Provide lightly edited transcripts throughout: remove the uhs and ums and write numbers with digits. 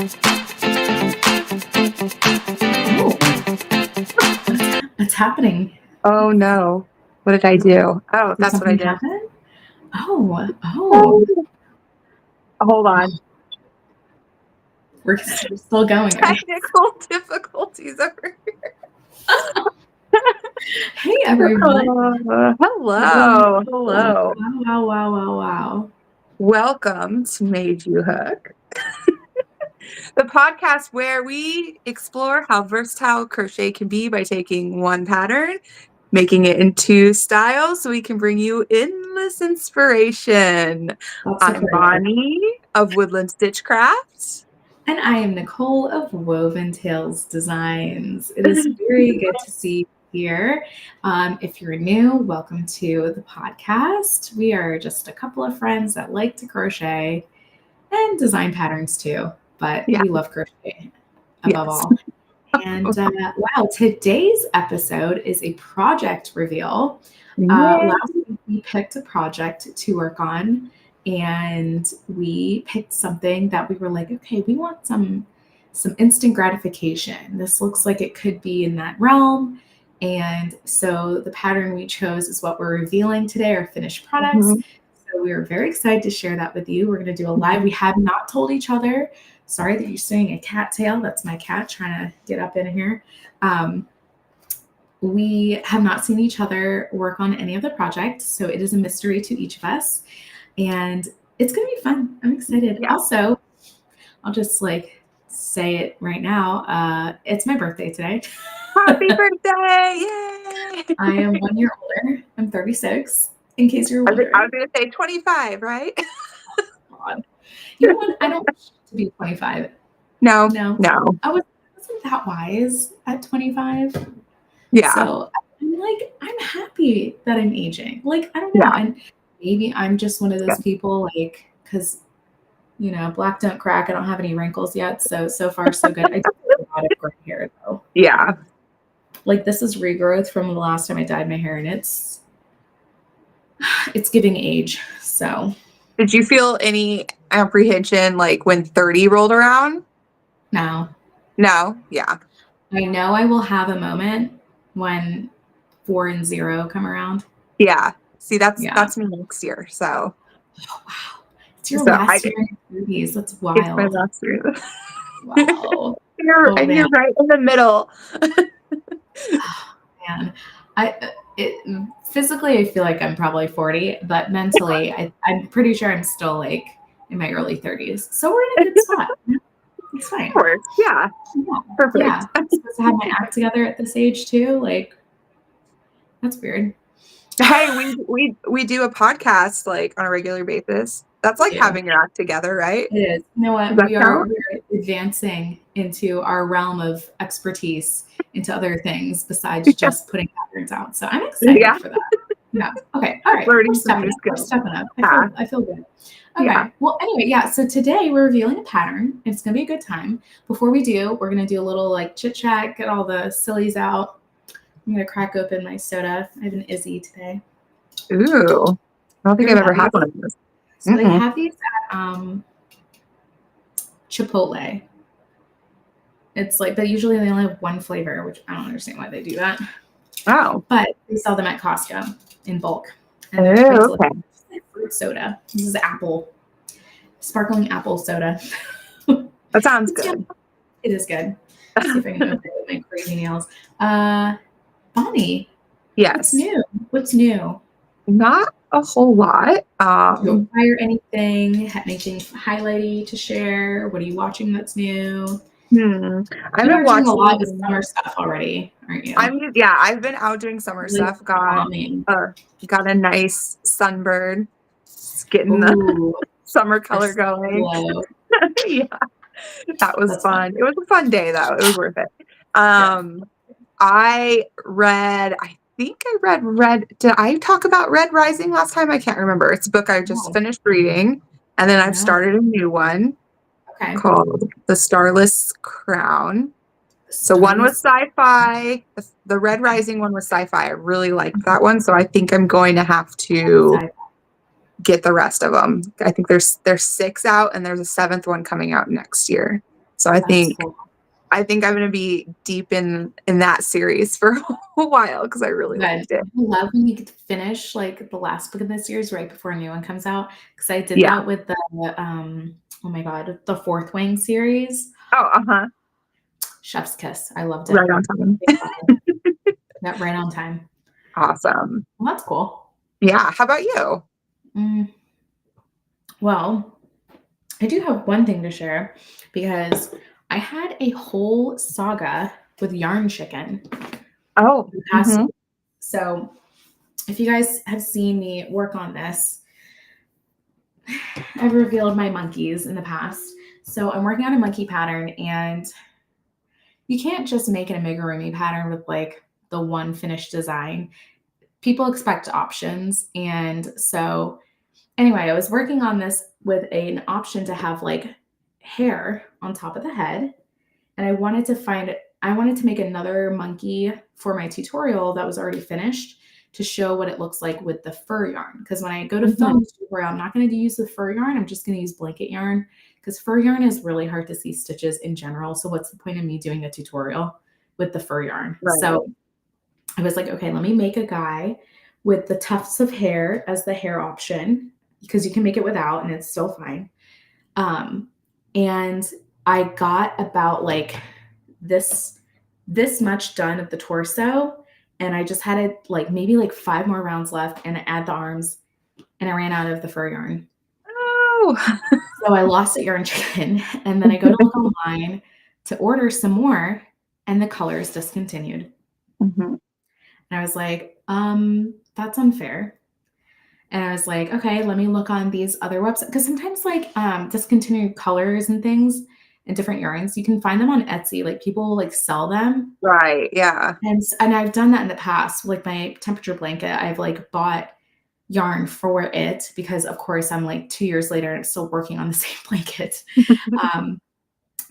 Oh, what's happening? Oh no. What did I do? Oh, Did that's what I something did. happen? Oh, Oh, hold on. we're still going. Technical difficulties over here. Hey, everyone. Hello. Hello. Wow. Welcome to Made You Hook, the podcast where we explore how versatile crochet can be by taking one pattern, making it into styles so we can bring you endless inspiration. I'm Bonnie of Woodland Stitchcraft. And I am Nicole of Woven Tales Designs. It is very good to see you here. If you're new, welcome to the podcast. We are just a couple of friends that like to crochet and design patterns too, but we love crochet above all. And wow, today's episode is a project reveal. Last week we picked a project to work on, and we picked something that we were like, okay, we want some instant gratification. This looks like it could be in that realm. And so the pattern we chose is what we're revealing today, our finished products. So we are very excited to share that with you. We're going to do a live. We have not told each other. Sorry that you're seeing a cattail. That's my cat trying to get up in here. We have not seen each other work on any of the projects, so it is a mystery to each of us. And it's going to be fun. I'm excited. Yeah. Also, I'll just say it right now. It's my birthday today. Happy birthday! Yay! I am 1 year older. I'm 36, in case you're wondering. I was going to say 25, right? God. You know what? I don't want to be 25. No. I wasn't that wise at 25. Yeah. So I'm happy that I'm aging. I don't know. Yeah. And maybe I'm just one of those people, because, black don't crack. I don't have any wrinkles yet. So far, so good. I do have a lot of gray hair, though. Yeah. This is regrowth from the last time I dyed my hair, and it's giving age. So. Did you feel any apprehension when 30 rolled around? No. Yeah. I know I will have a moment when 4 and 0 come around. Yeah. See, that's me next year. So. Oh, wow. It's your last year in your 30s. That's wild. It's my last year. Wow. You're right in the middle. Oh, man. Physically, I feel like I'm probably 40, but mentally, I'm pretty sure I'm still in my early 30s. So we're in a good spot. It's fine. Of course. Yeah. Perfect. Yeah. I'm supposed to have my act together at this age too. That's weird. Hey, we do a podcast on a regular basis. That's having your act together, right? It is. You know what? We're advancing into our realm of expertise into other things besides just putting patterns out. So I'm excited for that. Yeah. Okay. All right. We're stepping up. I feel good. Okay. Yeah. Well, anyway, so today we're revealing a pattern. It's going to be a good time. Before we do, we're going to do a little chit chat, get all the sillies out. I'm going to crack open my soda. I have an Izzy today. Ooh. I don't think I've ever had one of those. So they have these at Chipotle. It's but usually they only have one flavor, which I don't understand why they do that. Oh. But they sell them at Costco in bulk. And okay. Fruit soda. This is sparkling apple soda. That sounds good. It is good. Let's see if I can open it with my crazy nails. Bonnie. Yes. What's new? Not a whole lot. Don't fire anything highlighty to share. What are you watching that's new? I've been watching a lot of summer stuff already, aren't you? I've been out doing summer stuff. Got a nice sunbird. Just getting the summer color going. Yeah, that was fun. It was a fun day though. It was worth it. I think I read did I talk about Red Rising last time? I can't remember. It's a book I just finished reading, and then I've started a new one called The Starless Crown. So one was sci-fi. The Red Rising one was sci-fi. I really liked that one, so I think I'm going to have to get the rest of them. I think there's 6 out, and there's a 7th one coming out next year. So I That's think cool. I'm going to be deep in that series for a while because I really Good. liked it. I love when you get to finish, like, the last book of the series right before a new one comes out, because I did Yeah. that with the, oh my god, the Fourth Wing series. Oh, uh-huh. Chef's kiss. I loved it. Right on time. Yeah, right on time. Awesome. Well, that's cool. Yeah. How about you? Mm, well, I do have one thing to share because I had a whole saga with yarn chicken Oh, the past week. So if you guys have seen me work on this, I've revealed my monkeys in the past. So I'm working on a monkey pattern, and you can't just make an amigurumi pattern with like the one finished design. People expect options. And so anyway, I was working on this with an option to have like hair on top of the head. And I wanted to make another monkey for my tutorial that was already finished to show what it looks like with the fur yarn. Because when I go to film the tutorial, I'm not going to use the fur yarn. I'm just going to use blanket yarn because fur yarn is really hard to see stitches in general. So what's the point of me doing a tutorial with the fur yarn? Right. So I was like, okay, let me make a guy with the tufts of hair as the hair option because you can make it without and it's still fine. And I got about like this much done of the torso, and I just had it like maybe like 5 more rounds left and add the arms, and I ran out of the fur yarn. Oh. So I lost at Yarn Chicken, and then I go to look online to order some more, and the color is discontinued. And I was like, that's unfair. And I was like, okay, let me look on these other websites. Because sometimes like discontinued colors and things and different yarns, you can find them on Etsy. Like people like sell them. Right. Yeah. And I've done that in the past. Like my temperature blanket, I've like bought yarn for it because of course I'm like 2 years later and I'm still working on the same blanket.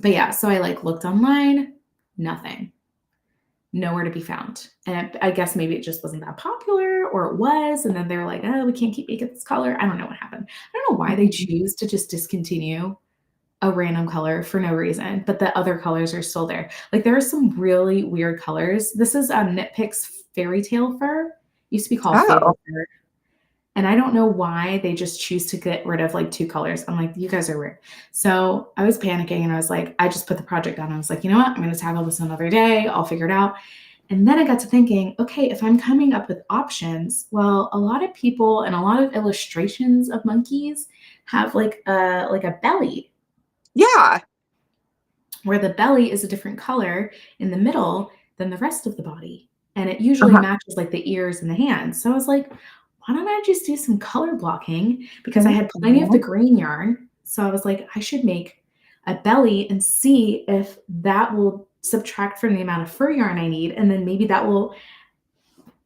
But yeah, so I like looked online, nothing. Nowhere to be found. And I guess maybe it just wasn't that popular, or it was. And then they're like, oh, we can't keep making this color. I don't know what happened. I don't know why they choose to just discontinue a random color for no reason, but the other colors are still there. Like there are some really weird colors. This is Knit Picks Fairy Tale Fur. Used to be called Fable Fur. And I don't know why they just choose to get rid of like 2 colors. I'm like, you guys are weird. So I was panicking and I was like, I just put the project down. I was like, you know what? I'm going to tackle this another day. I'll figure it out. And then I got to thinking, okay, if I'm coming up with options, well, a lot of people and a lot of illustrations of monkeys have like a belly. Yeah. Where the belly is a different color in the middle than the rest of the body. And it usually matches like the ears and the hands. So I was like, why don't I just do some color blocking? Because I had plenty of the green yarn. So I was like, I should make a belly and see if that will subtract from the amount of fur yarn I need. And then maybe that will,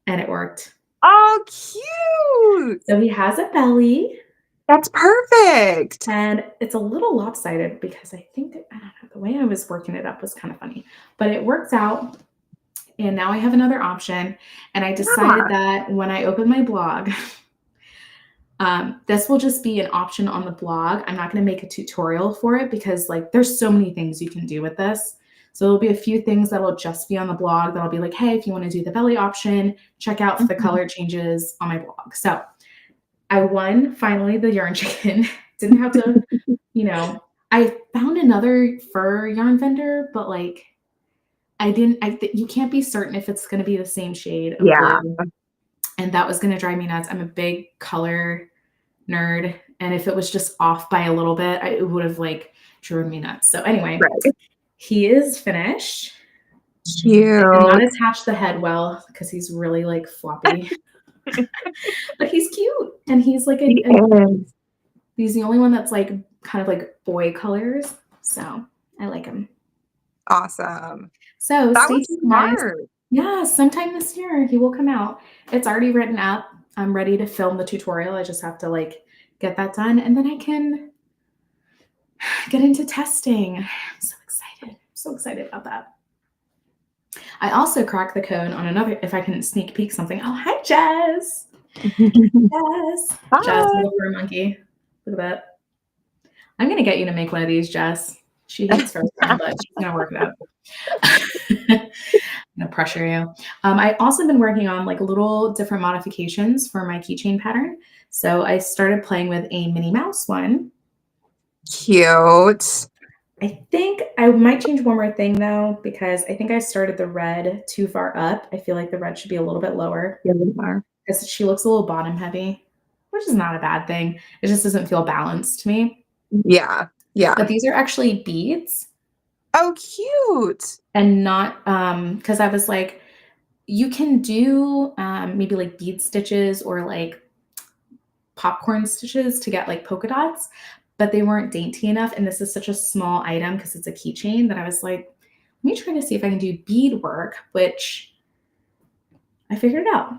and it worked. Oh, cute. So he has a belly. That's perfect. And it's a little lopsided because I think, I don't know, the way I was working it up was kind of funny, but it works out. And now I have another option. And I decided that when I open my blog, this will just be an option on the blog. I'm not going to make a tutorial for it because like there's so many things you can do with this. So there'll be a few things that'll just be on the blog that'll be like, hey, if you want to do the belly option, check out for the color changes on my blog. So I won finally the yarn chicken. Didn't have to, I found another fur yarn vendor, but like you can't be certain if it's going to be the same shade of blue. And that was going to drive me nuts. I'm a big color nerd. And if it was just off by a little bit, it would have like driven me nuts. So anyway, he is finished. Cute. I did not attach the head well because he's really like floppy. But he's cute. And he's like he's the only one that's like kind of like boy colors. So I like him. Awesome. So That stay was tuned, smart. guys. Yeah, sometime this year he will come out. It's already written up. I'm ready to film the tutorial. I just have to like get that done and then I can get into testing. I'm so excited. I'm so excited about that. I also cracked the code on another, if I can sneak peek something. Oh, hi, Jess. Jess. Hi. Jess, little fur monkey. Look at that. I'm going to get you to make one of these, Jess. She hates frozen, but she's gonna work it out. I'm gonna pressure you. I also been working on like little different modifications for my keychain pattern. So I started playing with a Minnie Mouse one. Cute. I think I might change one more thing though, because I think I started the red too far up. I feel like the red should be a little bit lower because she looks a little bottom heavy, which is not a bad thing. It just doesn't feel balanced to me. Yeah. Yeah. But these are actually beads. Oh, cute. And not because I was like, you can do maybe like bead stitches or like popcorn stitches to get like polka dots, but they weren't dainty enough. And this is such a small item because it's a keychain that I was like, let me try to see if I can do bead work, which I figured out.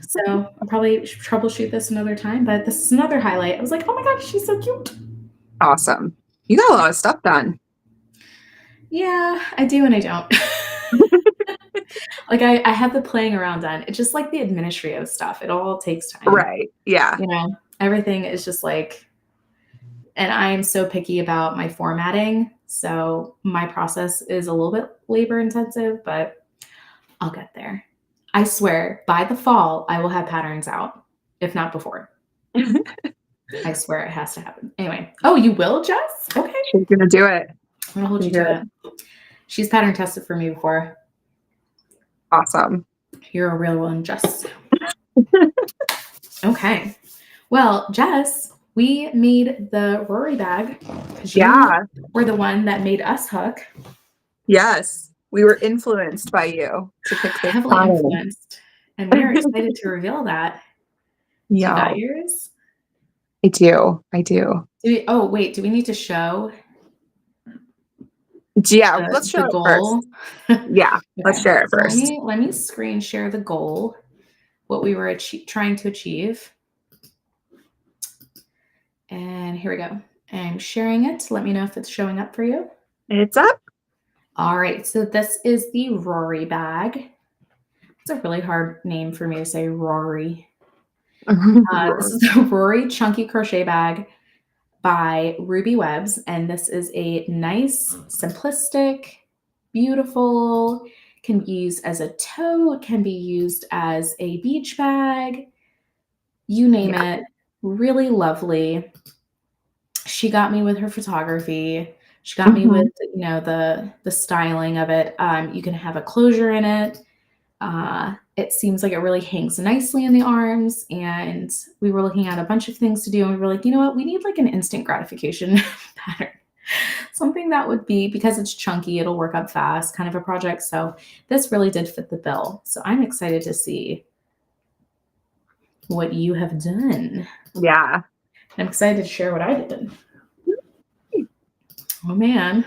So I'll probably troubleshoot this another time, but this is another highlight. I was like, oh my gosh, she's so cute. Awesome. You got a lot of stuff done. Yeah, I do and I don't. Like I have the playing around done. It's just like the administrative stuff. It all takes time. Right. Yeah. You know, everything is just like, and I'm so picky about my formatting. So my process is a little bit labor intensive, but I'll get there. I swear by the fall, I will have patterns out, if not before. I swear it has to happen. Anyway. Oh, you will, Jess? Okay. She's going to do it. I'm going to hold you to it. She's pattern tested for me before. Awesome. You're a real one, Jess. Okay. Well, Jess, we made the Rory bag. Yeah. You were the one that made us hook. Yes. We were influenced by you to pick this Heavily influenced. And we are excited to reveal that. Yeah. You got yours? I do. I do. Oh, wait. Do we need to show? Yeah. Let's show it first. Yeah. Okay. Let's share it first. So let me screen share the goal, what we were trying to achieve. And here we go. I'm sharing it. Let me know if it's showing up for you. It's up. All right. So this is the Rory bag. It's a really hard name for me to say, Rory. This is the Rory Chunky Crochet Bag by Ruby Webs. And this is a nice, simplistic, beautiful, can be used as a tote, can be used as a beach bag, you name it. Really lovely. She got me with her photography. She got me with, you know, the styling of it. You can have a closure in it. It seems like it really hangs nicely in the arms. And we were looking at a bunch of things to do. And we were like, you know what? We need like an instant gratification pattern. Something that would be, because it's chunky, it'll work up fast kind of a project. So this really did fit the bill. So I'm excited to see what you have done. Yeah. I'm excited to share what I did. Oh, man.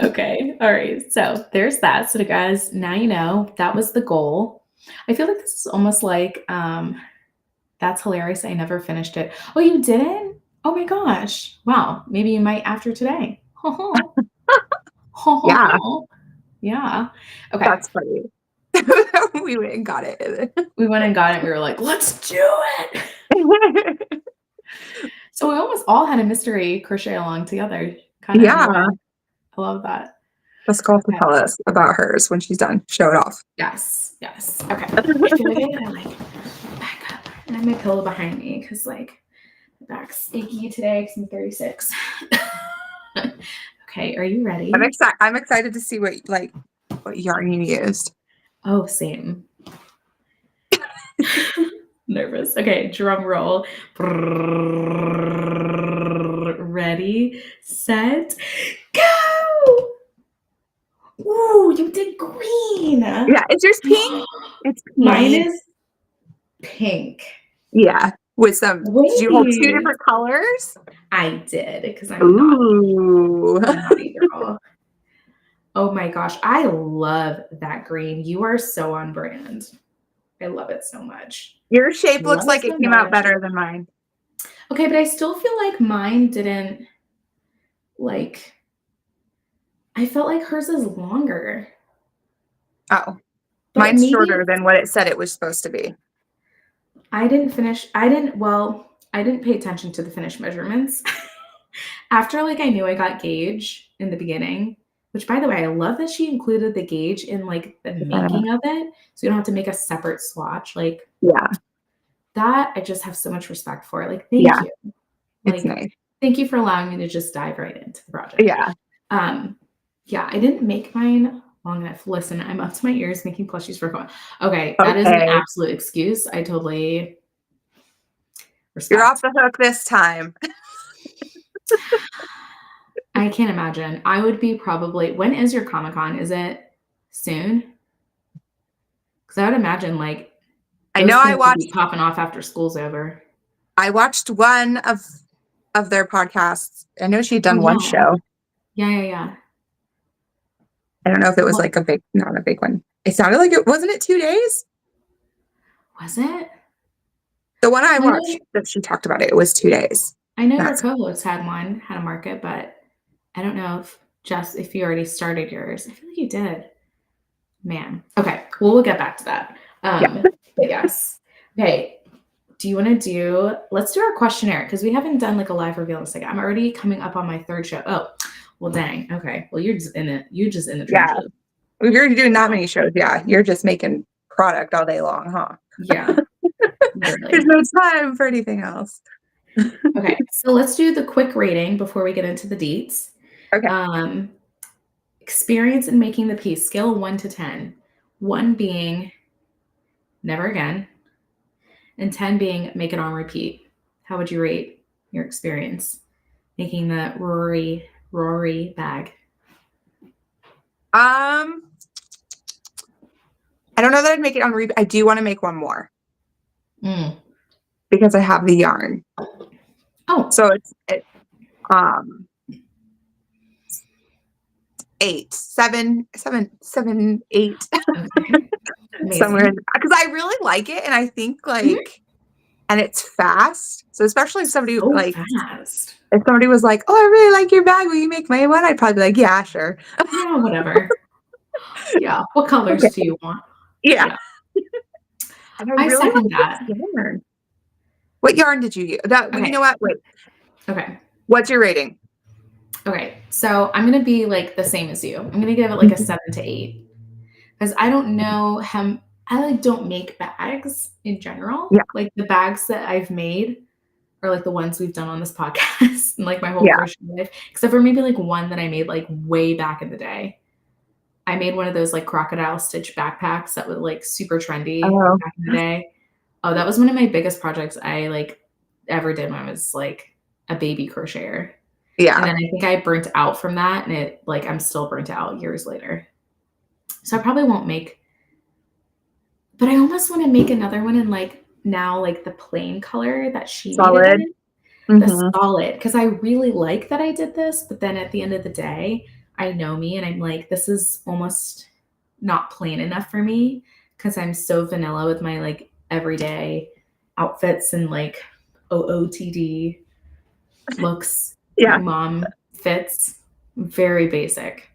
Okay. All right. So there's that. So guys, now you know that was the goal. I feel like this is almost like, that's hilarious. I never finished it. Oh, you didn't? Oh my gosh. Wow. Maybe you might after today. Yeah. Yeah. Okay. That's funny. We went and got it. We went and got it. We were like, let's do it. So we almost all had a mystery crochet along together. Kind of. Yeah. I love that. Let's call to tell us about hers when she's done. Show it off. Yes. Yes. Okay. I feel like I gotta like back up and have my pillow behind me because like my back's achy today because I'm 36. Okay. Are you ready? I'm excited to see what yarn you used. Oh, same. Nervous. Okay, drum roll. Ready, set, go! Ooh, you did green. Yeah, is yours pink? It's pink. Mine is pink. Yeah, with some. Did you hold two different colors? I did because I'm naughty girl. Oh my gosh, I love that green. You are so on brand. I love it so much. Your shape looks like it came out better than mine. Okay, but I still feel like mine didn't, like, I felt like hers is longer. Oh, but mine's shorter than what it said it was supposed to be. I didn't pay attention to the finished measurements. After like I knew I got gauge in the beginning, which by the way, I love that she included the gauge in like the making of it. So you don't have to make a separate swatch. Like Yeah. that, I just have so much respect for it. Like, Yeah. thank you. It's Like, nice. thank you for allowing me to just dive right into the project. Yeah. Yeah, I didn't make mine long enough. Listen, I'm up to my ears making plushies for fun. Okay, that is an Okay. absolute excuse. I totally You're off respect. the hook this time. I can't imagine. I would be probably, when is your Comic-Con? Is it soon? Because I would imagine like I those know things would be popping off after school's over. I watched one of their podcasts. I know she'd Oh done one yeah. show. Yeah. I don't know if it was Well, like not a big one. It sounded like wasn't it 2 days? was it? The one I I know, watched that she talked about it was 2 days. I know your That's co-host had a market, but I don't know if you already started yours. I feel like you did. Man. Okay. Well, we'll get back to that. yeah. But yes. Okay. Let's do our questionnaire because we haven't done like a live reveal in a second. I'm already coming up on my third show. Oh, well, dang. Okay. Well, you're just in it. You're just in the Yeah. trenches. If you're doing that many shows, yeah, you're just making product all day long, huh? Yeah. There's Literally. no time for anything else. Okay. So let's do the quick rating before we get into the deets. Okay. Experience in making the piece, scale 1 to 10. 1 being never again, and 10 being make it on repeat. How would you rate your experience making the Rory bag? I don't know that I'd make it on repeat. I do want to make one more because I have the yarn. Oh, So it's 8, 7, 7, 7, 8. okay. Somewhere Amazing. because I really like it and I think like and it's fast. So especially if somebody So like fast. if somebody was like, "Oh, I really like your bag. Will you make my one?" I'd probably be like, "Yeah, sure." Yeah, whatever. Yeah. What Okay. colors do you want? Yeah. Yeah. And I I really second like that. this yarn. What yarn did you use? Well, you Okay. know what? Wait. Okay. What's your rating? Okay. So I'm gonna be like the same as you. I'm gonna give it like a 7 to 8. Because I don't know how I like don't make bags in general. Yeah. Like the bags that I've made are like the ones we've done on this podcast and like my whole Yeah. crochet life, except for maybe like one that I made like way back in the day. I made one of those like crocodile stitch backpacks that was like super trendy Oh, back in the day. Oh, that was one of my biggest projects I like ever did when I was like a baby crocheter. And yeah. then I think I burnt out from that and it like I'm still burnt out years later. So I probably won't make, but I almost want to make another one in like now like the plain color that she made it Solid. in. The Mm-hmm. solid, because I really like that I did this, but then at the end of the day, I know me and I'm like, this is almost not plain enough for me because I'm so vanilla with my like everyday outfits and like OOTD looks. My Yeah. mom fits very basic.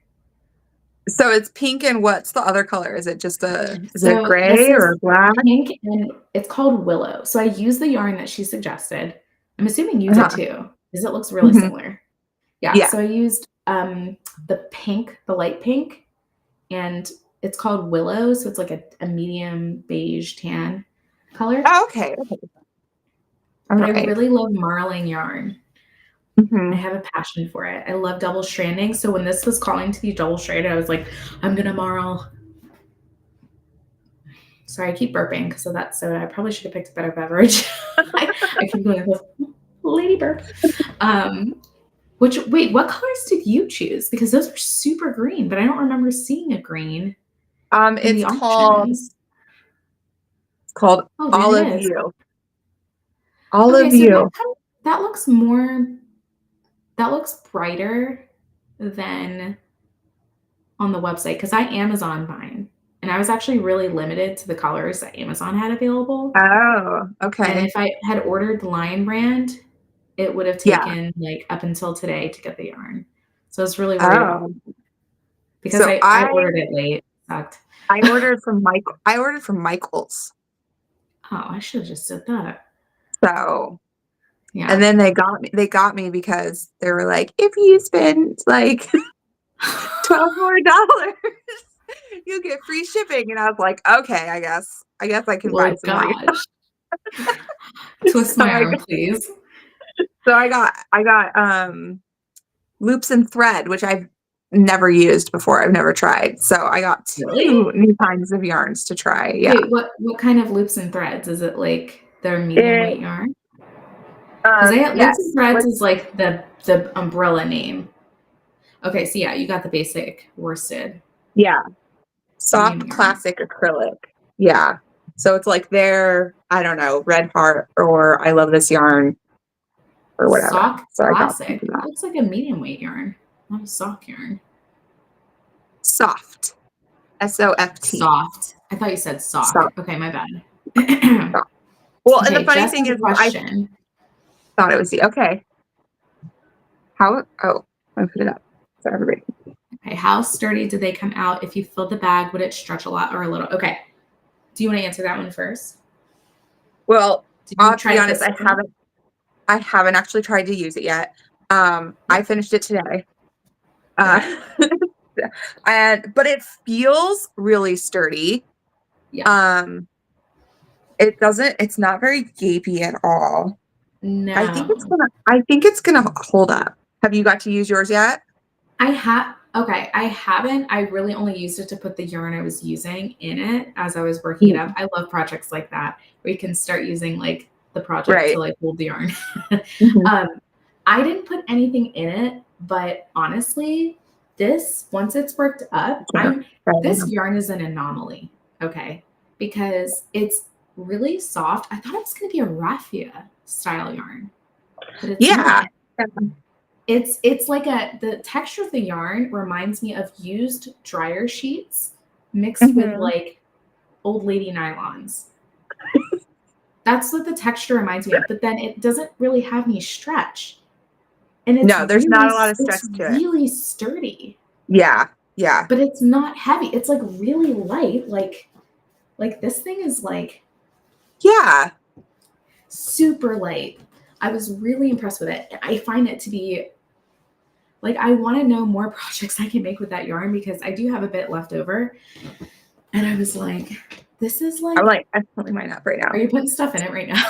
So it's pink and what's the other color? Is it a So this gray or is a black? pink and it's called Willow. So I use the yarn that she suggested. I'm assuming you did Uh-huh. too, because it looks really Mm-hmm. similar. Yeah, Yeah. so I used the pink, the light pink, and it's called Willow, so it's like a medium beige tan color. Oh, okay. Okay. All But I right. really love marling yarn. I Mm-hmm. have a passion for it. I love double stranding. So when this was calling to be double stranded, I was like, I'm gonna marl. Sorry, I keep burping because of that soda. I probably should have picked a better beverage. I keep going with lady burp. Wait, what colors did you choose? Because those are super green, but I don't remember seeing a green in the It's options. called Oh, there All it of is. You. All Okay, of so You. that looks brighter than on the website because I Amazon mine. And I was actually really limited to the colors that Amazon had available. Oh, And okay. if I had ordered Lion brand, it would have Yeah. taken like up until today to get the yarn. So I was really worried about Oh. because So I ordered it late. It sucked. I ordered from Michael's. Oh, I should have just did that. So Yeah. And then they got me because they were like, if you spend like $12 more, you'll get free shipping. And I was like, okay, I guess I can buy Well, some more. gosh. Twist So my arm, please. I got loops and thread, which I've never used before. I've never tried. So I got Really? 2 new kinds of yarns to try. Yeah. Wait, what kind of loops and threads? Is it like their medium weight It, yarn? Because loops and yes. threads is like the umbrella name. Okay, so yeah, you got the basic worsted Yeah. medium Soft yarn. classic acrylic. Yeah. So it's like their, I don't know, Red Heart or I Love This Yarn or whatever. Sock So I got classic. That that. looks like a medium weight yarn, not a sock yarn. Soft. SOFT. Soft. I thought you said sock. Soft. Okay, my bad. Soft. Well, and the Okay, funny Jess thing has a is I question. thought it was okay. Let me put it up so everybody. Okay, how sturdy did they come out? If you filled the bag, would it stretch a lot or a little? Okay. Do you want to answer that one first? Well, Did you I'll try be to honest, this one? I haven't actually tried to use it yet. I finished it today. Okay. But it feels really sturdy. Yeah. It's not very gapey at all. No. I think it's gonna hold up. Have you got to use yours yet? I haven't. I really only used it to put the yarn I was using in it as I was working it up. I love projects like that where you can start using like the project to Right. like hold the yarn. Mhm. I didn't put anything in it, but honestly, once it's worked up, this yarn is an anomaly, okay? Because it's really soft. I thought it was gonna be a raffia style yarn, but it's Yeah. not. It's like the texture of the yarn reminds me of used dryer sheets mixed with Mhm. like old lady nylons. That's what the texture reminds me of, but then it doesn't really have any stretch. And No, there's not a lot of stretch it's to it. really sturdy, Yeah. Yeah. but it's not heavy. It's like really light. Like this thing is like Yeah. super light. I was really impressed with it. I find it to be like I want to know more projects I can make with that yarn because I do have a bit left over. And I was like, this is like, I'm like, I'm pulling mine up right now. are you putting stuff in it right now?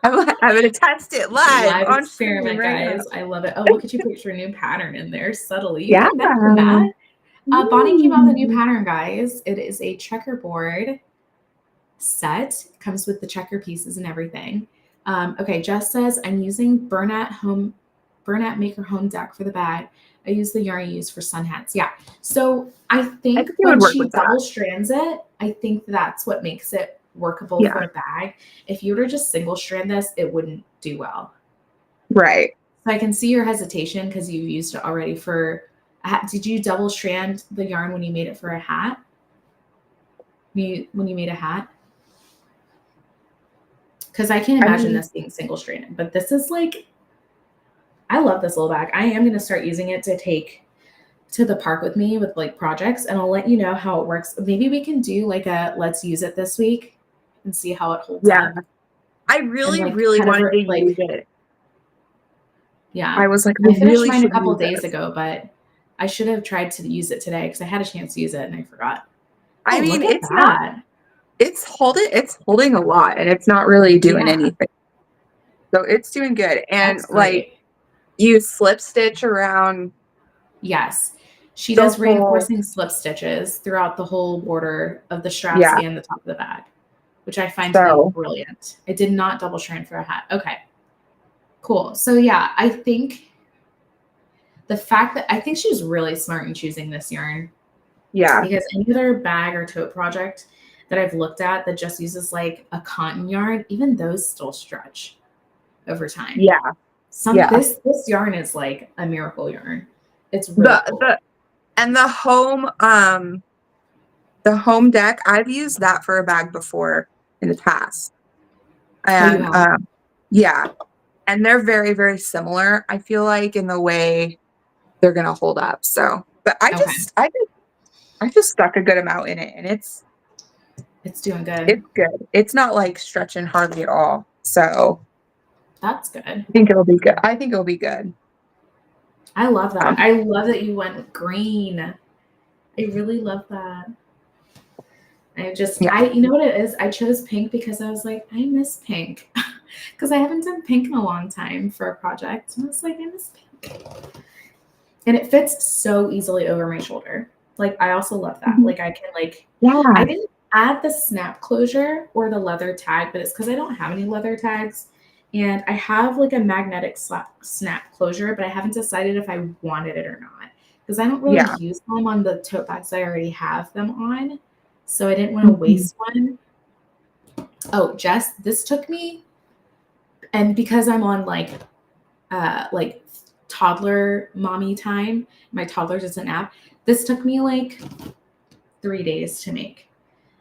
I'm gonna test it live Live on stream experiment, right now. guys. I love it. Oh, look at you put your new pattern in there subtly. You Yeah. didn't mention that. Bonnie came out with a new Ooh. pattern, guys. It is a checkerboard set. Comes with the checker pieces and everything. Okay, Jess says I'm using Bernat Maker Home Deck for the bag. I use the yarn I use for sun hats. Yeah. So I I think think it would when work she with that. double strands it, I think that's what makes it workable Yeah. for a bag. If you were to just single strand this, it wouldn't do well. Right. So I can see your hesitation because you've used it already for a hat. Did you double strand the yarn when you made it for a hat? When you made a hat? Because I can't imagine this being single stranded, but this is like, I love this little bag. I am going to start using it to take to the park with me with like projects, and I'll let you know how it works. Maybe we can do like a let's use it this week and see how it holds up. I And really, like really kind of wanted to use like, it. yeah. I was like, I I finished really mine a should couple use days this. ago, but I should have tried to use it today because I had a chance to use it and I forgot. I Oh, mean, look at that. it's holding a lot and it's not really doing Yeah, anything. So it's doing good. And that's like great. you slip stitch around Yes. She the does whole, reinforcing slip stitches throughout the whole border of the straps yeah. and the top of the bag, which I find to be So brilliant. It did not double strand for a hat. Okay, cool. So yeah, I think I think she was really smart in choosing this yarn yeah. because any other bag or tote project that I've looked at that just uses like a cotton yarn, even those still stretch over time. Yeah. Yeah. This yarn is like a miracle yarn. It's really The cool. the and the home deck, I've used that for a bag before in the past. Oh, you And have? yeah. And they're very, very similar, I feel like, in the way they're gonna hold up. So but Okay. I just stuck a good amount in it and It's doing good. it's good. It's not like stretching hardly at all. So That's good. I think it'll be good. I think it'll be good. I love that. I love that you went green. I really love that. You know what it is? I chose pink because I was like, I miss pink. Because I haven't done pink in a long time for a project. And I was like, I miss pink. And it fits so easily over my shoulder. Like, I also love that. Like, I can, like, I didn't add the snap closure or the leather tag, but it's because I don't have any leather tags. And I have, like, a magnetic snap closure, but I haven't decided if I wanted it or not. Because I don't really use them on the tote bags I already have them on. So I didn't want to waste one. Oh, Jess, this took me, and because I'm on like toddler mommy time, my toddler doesn't nap. This took me like 3 days to make,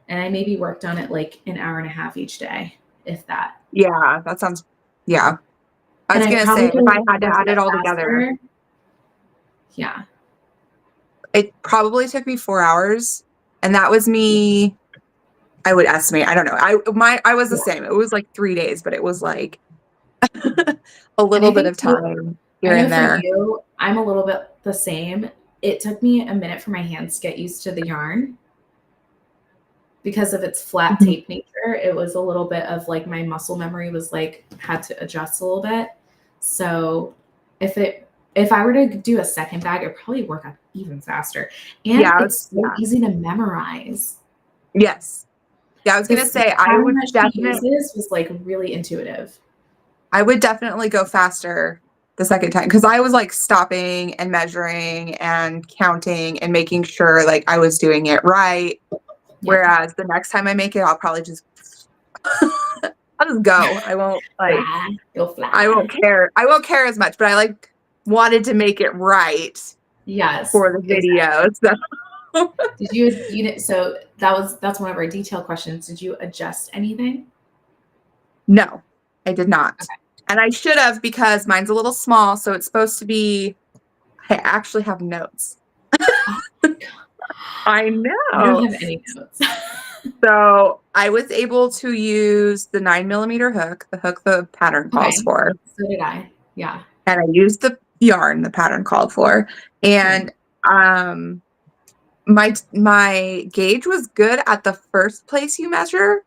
and I maybe worked on it like an hour and a half each day, if that. Yeah, that sounds. Yeah, I was gonna say if I had to add it all together. Yeah. It probably took me 4 hours, and that was me. I would estimate. I don't know. I was the same. It was like 3 days, but it was like a little bit of time here and there. For you, I'm a little bit the same. It took me a minute for my hands to get used to the yarn because of its flat tape nature. It was a little bit of like my muscle memory was like had to adjust a little bit. So if I were to do a second bag, it'd probably work out even faster. And it's so easy to memorize. Yes. Yeah, I was gonna say I would definitely was like really intuitive. I would definitely go faster the second time because I was like stopping and measuring and counting and making sure like I was doing it right. Yeah. Whereas the next time I make it, I'll probably just I'll just go. I won't like I won't care. I won't care as much, but I like wanted to make it right. Yes. For the video. Exactly. So. So that's one of our detail questions. Did you adjust anything? No, I did not. Okay. And I should have because mine's a little small. So it's supposed to be, I actually have notes. I know. I don't have any notes. So I was able to use the 9mm hook, the hook the pattern calls for. So did I. Yeah. And I used the yarn the pattern called for. And my gauge was good at the first place you measure,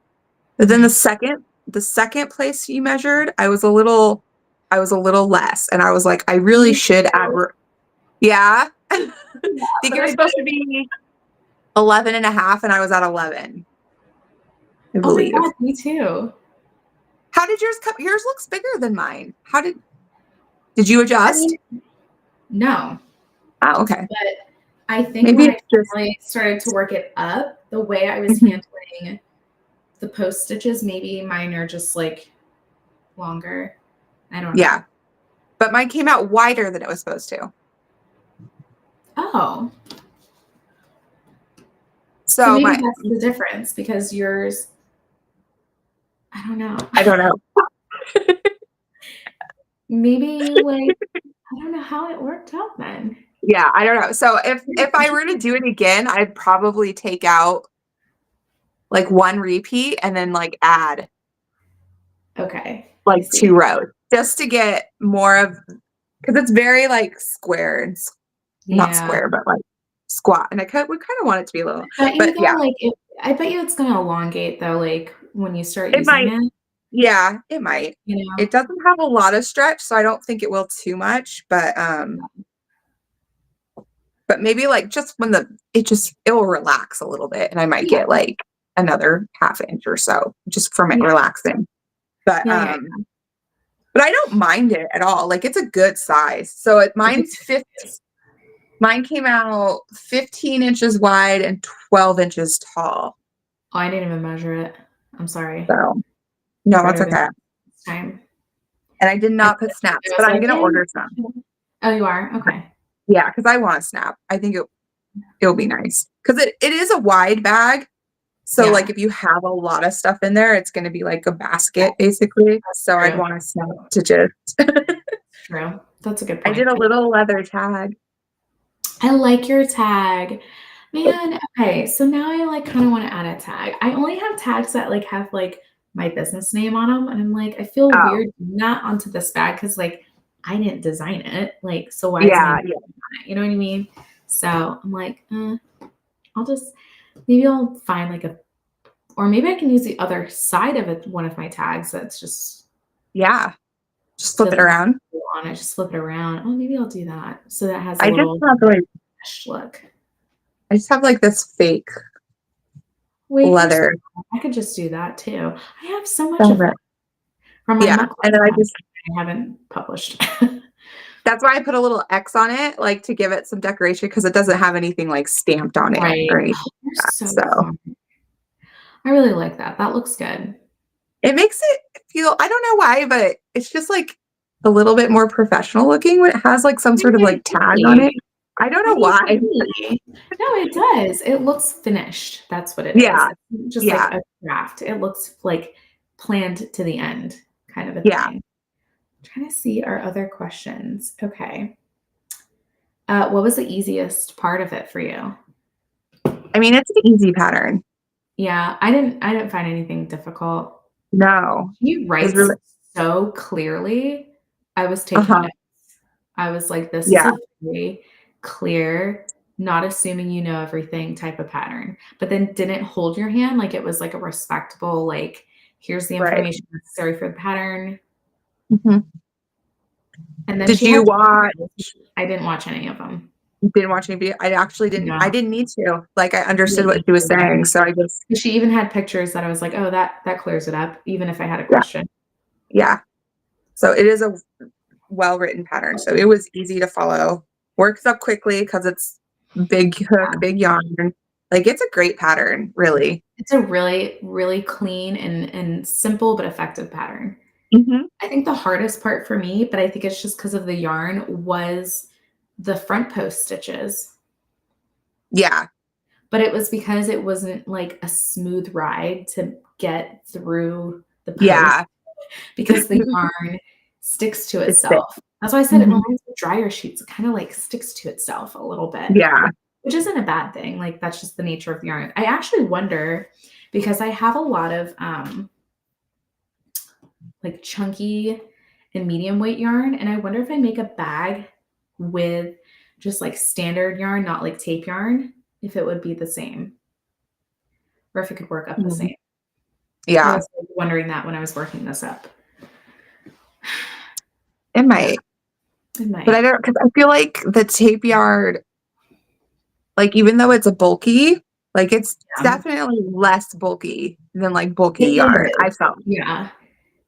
but then the second place you measured, I was a little less, and I was like, I really should add. Yeah, I think you're supposed to be 11.5, and I was at 11. I believe. Oh my God, me too. How did yours come? Yours looks bigger than mine. How did you adjust? No. Oh, okay. But I think when I finally started to work it up, the way I was handling the post stitches, maybe mine are just like longer. I don't know. Yeah. But mine came out wider than it was supposed to. Oh. So maybe that's the difference because yours, I don't know. Maybe like, I don't know how it worked out then. Yeah, I don't know. So if I were to do it again, I'd probably take out like one repeat and then like add like 2 rows just to get more of, because it's very like square and not square, but like squat, and would kind of want it to be a little. But yeah, like I bet you it's gonna elongate though. Like when you start using it. Yeah, it might. You know, it doesn't have a lot of stretch, so I don't think it will too much. But maybe like just when it will relax a little bit, and I might get like another half inch or so just from it relaxing. But but I don't mind it at all. Like it's a good size. So mine's 50. Mine came out 15 inches wide and 12 inches tall. Oh, I didn't even measure it. I'm sorry. So no, that's okay. Time. And I did not put snaps, but I'm gonna order some. Oh, you are? Okay. Yeah, because I want a snap. I think it'll be nice. Because it is a wide bag. So like if you have a lot of stuff in there, it's gonna be like a basket basically. So I'd want a snap to just True. That's a good point. I did a little leather tag. I like your tag. Man, okay. So now I like kind of want to add a tag. I only have tags that like have like my business name on them. And I'm like, I feel Oh, weird not onto this bag because like I didn't design it. Like, so why is my yeah, name on it? You know what I mean? So I'm like, I'll just maybe I'll find like or maybe I can use the other side of it, one of my tags that's just yeah. Just flip it doesn't have around. on it, just flip it around. Oh, maybe I'll do that so that has a I just little have like look. I just have like this fake Wait, you're so leather I could just do that too. I have so much of it fabric. from my Yeah, book and then I club just I haven't published. that's why I put a little X on it, like to give it some decoration because it doesn't have anything like stamped on it Right. or Oh, anything you're like that. so So smart. I really like that. That looks good. it makes it feel, I don't know why, but it's just like a little bit more professional looking when it has like some sort of I like tag on agree. it. I don't I know why. agree. No, it does. It looks finished. That's what it is. Yeah. It's just like Yeah. a craft. It looks like planned to the end kind of a Yeah. thing. I'm trying to see our other questions. Okay. What was the easiest part of it for you? I mean, it's an easy pattern. Yeah, I didn't find anything difficult. No. He It's writes really, so clearly. I was taking uh-huh. notes. I was like, this is Yeah. a very clear, not assuming you know everything type of pattern, but then didn't hold your hand. Like it was like a respectable, like, here's the Right. information necessary for the pattern. Mhm. And then Did she had you watch, I didn't watch any of them. didn't watch any video? I actually didn't, I No. didn't need to. Like I I understood didn't what need she was to. saying. So I just, She even had pictures that I was like, oh, that clears it up, even if I had a yeah. question. Yeah. So it is a well-written pattern. So it was easy to follow. Works up quickly because it's big hook, Yeah. big yarn. Like it's a great pattern, really. It's a really, really clean and simple but effective pattern. Hmm. I think the hardest part for me, but I think it's just because of the yarn, was the front post stitches. Yeah. But it was because it wasn't like a smooth ride to get through the post Yeah. because the yarn sticks to It's thick. itself. That's why I said it Hmm. reminds me of dryer sheets. It kind of like sticks to itself a little bit, Yeah. which isn't a bad thing. Like that's just the nature of the yarn. I actually wonder because I have a lot of like chunky and medium weight yarn. And I wonder if I make a bag with just like standard yarn, not like tape yarn, if it would be the same or if it could work up the Mhm. same. I Yeah. was like, wondering that when I was working this up. It Yeah, might. it But I might. don't, because I feel like the tape yard, like even though it's a bulky, like it's Yeah. definitely less bulky than like bulky It yarn, is. I felt. Yeah.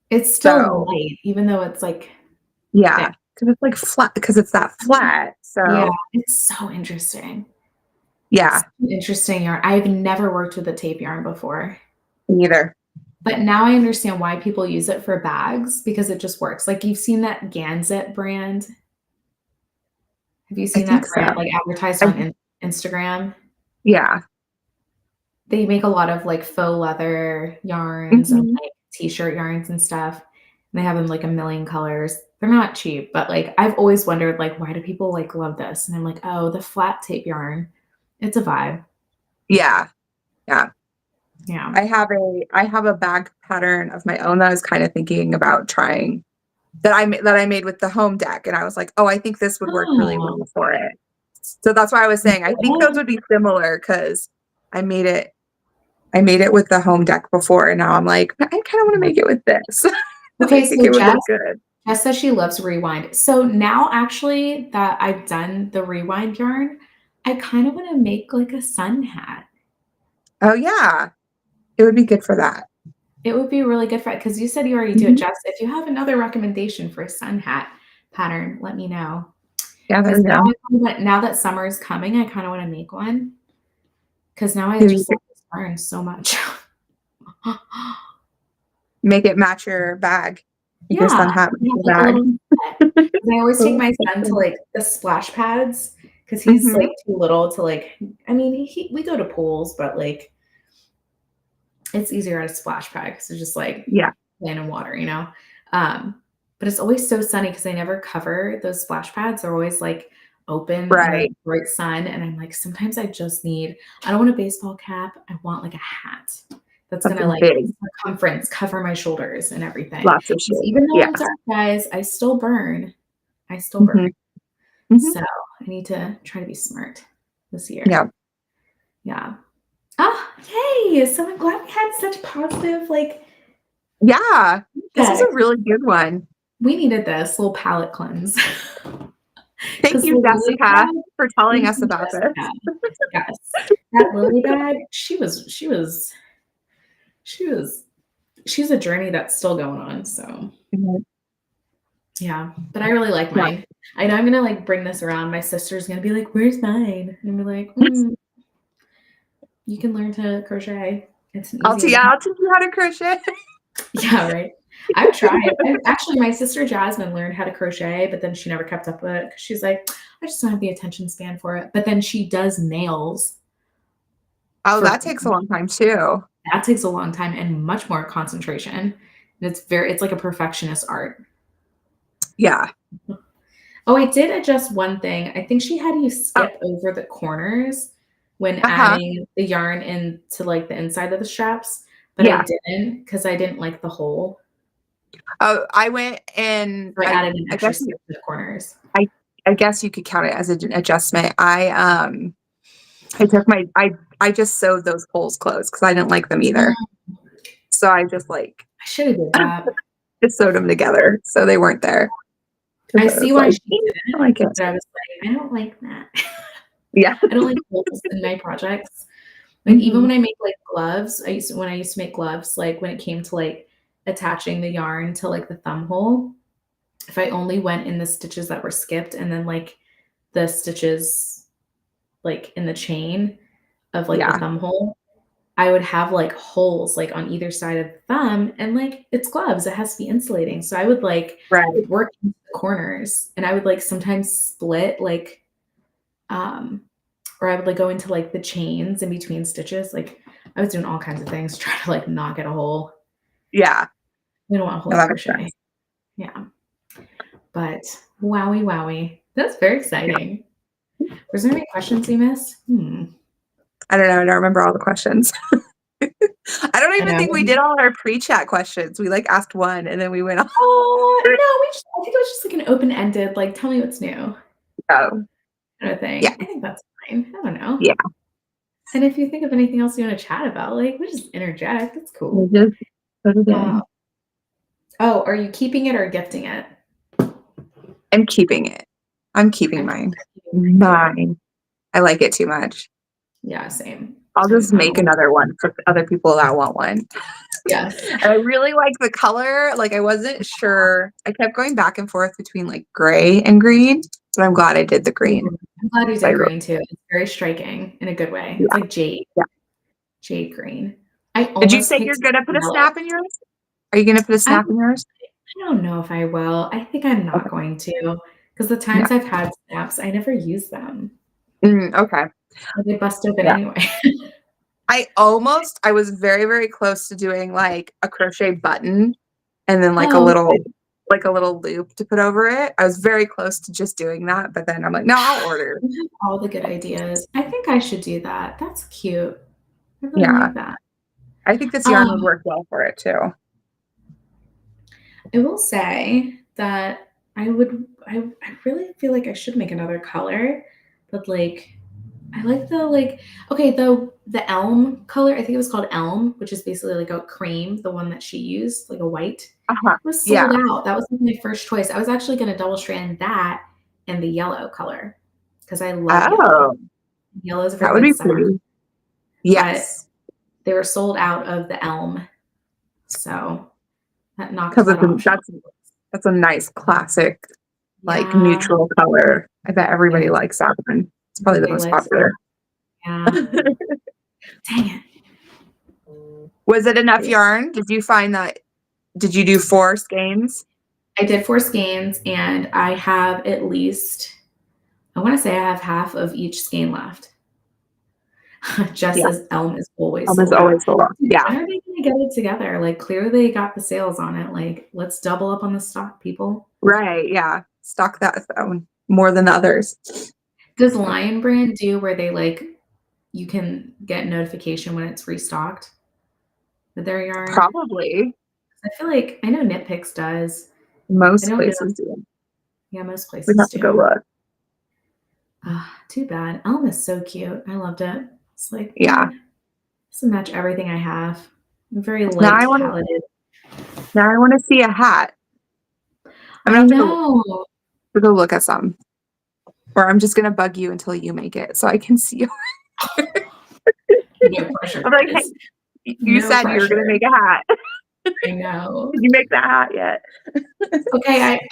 It's still So light, even though it's like thick. yeah, because it's like flat, because it's that flat. Yeah, So it's so interesting. yeah, So interesting yarn. I've never worked with a tape yarn before. neither. But now I understand why people use it for bags because it just works. Like you've seen that Ganzet brand. Have you I seen think that so. brand like advertised I, on Instagram? yeah. They make a lot of like faux leather yarns and Hmm. like t-shirt yarns and stuff. And they have them like a million colors. They're not cheap, but like I've always wondered like why do people like love this? And I'm like, oh, the flat tape yarn. It's a vibe. Yeah. Yeah. Yeah. I have a bag pattern of my own that I was kind of thinking about trying that I made with the home deck, and I was like, oh, I think this would work really well Oh, for it. So that's why I was saying I think those yeah. would be similar because I made it I made it with the home deck before, and now I'm like, I kind of want to make it with this because I Okay, think so it would look good. Jess says she loves rewind. So now actually that I've done the rewind yarn, I kind of want to make like a sun hat. Oh yeah, it would be good for that. It would be really good for it because you said you already do it, Mhm. Jess. If you have another recommendation for a sun hat pattern, let me know. Yeah, there Because we go. now that summer is coming, I kind of want to make one because now I Maybe you just could love this yarn so much. make it match your bag. Make your Yeah, sun hat we match have your like a bag. little set. 'Cause I always take Oh, my that's son to funny. like the splash pads because he's Mhm. like too little to like. I mean, we go to pools, but like it's easier at a splash pad because it's just like Yeah. playing in water, you know. Um, but it's always so sunny because they never cover those splash pads. They're always like open in the Right. bright sun, and I'm like, sometimes I just need. I don't want a baseball cap. I want like a hat that's gonna Something like big. circumference cover my shoulders and everything. Lots of Because shade. even though Yeah. I'm dark, guys, I still burn. I still Mhm. burn. Mhm. So I need to try to be smart this year. Yeah. Yeah. Ah, yay! So I'm glad we had such positive like Yeah. This was feedback. a really good one. We needed this little palate cleanse. Thank Because the you, lily Jessica, pad, for telling thank us you, about this. Jessica. Yes. That lily bag, she was she's a journey that's still going on. So Mhm. yeah. But I really like Yeah. mine. I know I'm gonna like bring this around. My sister's gonna be like, "Where's mine?" And I'm like, you can learn to crochet. It's an easy way. I'll teach you how to crochet. Yeah, right. I've tried. Actually, my sister Jasmine learned how to crochet, but then she never kept up with it because she's like, I just don't have the attention span for it. But then she does nails Oh, for that takes a long time too. that takes a long time and much more concentration. And it's like a perfectionist art. Yeah. Oh, I did adjust one thing. I think she had you Oh, skip over the corners when uh-huh. adding the yarn into like the inside of the straps, but I Yeah. didn't because I didn't like the hole. Oh, I went and So I added an I extra guess skip to the corners. I I guess you could count it as an adjustment. I took I just sewed those holes closed because I didn't like them either. Mm, So I just like I should have did that. just sewed them together so they weren't there. I Because I see was why like, she I didn't, like it. but I was like, I don't like that. Yeah. I don't like holes in my projects. Like even Mhm. when I make like gloves, when I used to make gloves, like when it came to like attaching the yarn to like the thumb hole, if I only went in the stitches that were skipped and then like the stitches like in the chain of like the Yeah. thumb hole, I would have like holes like on either side of the thumb and like it's gloves, it has to be insulating. So I would like Right. work into the corners and I would like sometimes split like um or I would like go into like the chains in between stitches. Like I was doing all kinds of things, trying to like not get a hole. Yeah. We don't want a hole No, in that makes crochet. sense. Yeah. But wowie wowie. That's very Yeah. exciting. Was there any questions you missed? I don't know. I don't remember all the questions. I don't I even think we know. did all our pre-chat questions. We like asked one and then we went on. Oh no, I think it was just like an open-ended, like tell me what's new Oh, kind of yeah. thing. I think that's fine. I don't know. Yeah. And if you think of anything else you want to chat about, like we just interject. That's We cool. just put it Uh, in. oh, are you keeping it or gifting it? I'm keeping it. I'm keeping I'm mine. keeping mine too. Mine. I like it too much. Yeah, same. I'll just I'm make old. another one for other people that want one. Yes. And I really like the color. Like I wasn't sure. I kept going back and forth between like gray and green, but I'm glad I did the green. I'm glad you I did green too. It's very striking in a good way. It's yeah, like jade, yeah. jade green. I Did you almost say you're picked gonna put a yellow. snap in yours? Are you gonna put a I snap in yours? don't know if I will. I think I'm not Okay. going to because the Yeah. times I've had snaps, I never use them. Okay. They bust open Yeah. anyway. I was very, very close to doing like a crochet button and then Oh, okay. like a little loop to put over it. I was very close to just doing that, but then I'm like, no, I'll order. You have all the good ideas. I think I should do that. That's cute. I really Yeah. like that. I think this yarn Um, would work well for it too. I will say that I really feel like I should make another color, but like I like the like okay, the elm color, I think it was called elm, which is basically like a cream, the one that she used, like a white. Uh-huh. It was sold Yeah. out. That was like my first choice. I was actually gonna double strand that and the yellow color because I love yellow. Oh, Yellow is a that very would good be summer, pretty. but Yes. they were sold out of the elm, so that knocked Because that option off. that's a nice classic, like Yeah, neutral color. I bet everybody yeah, likes that one. It's probably the everybody most likes that. popular. Yeah. Dang it. Was it enough Yes. yarn? Did you find that did you do 4 skeins? I did 4 skeins, and I have at least I wanna say I have half of each skein left, just Yeah. as Elm is always Almost sold out. always sold out. Dude, Yeah. when are they gonna get it together? Like, clearly they got the sales on it, like, let's double up on the stock, people. Right, yeah. Stock that one more than the others. Does Lion Brand do where they, like you can get notification when it's restocked? with their yarn. Probably. I feel like I know Knit Picks does. I Most don't know. places do. Yeah, most We'd places have to go do. look. Too bad. Elm is so cute. I loved it. It's like, Yeah. this will match everything I have. I'm very Now light paleted. I want to see a hat. I'm gonna I have know. to go look at some. Or I'm just gonna bug you until you make it so I can see you. No pressure, I'm like, guys. hey, you No said you were pressure. gonna make a hat. I know. Did you make that hat yet?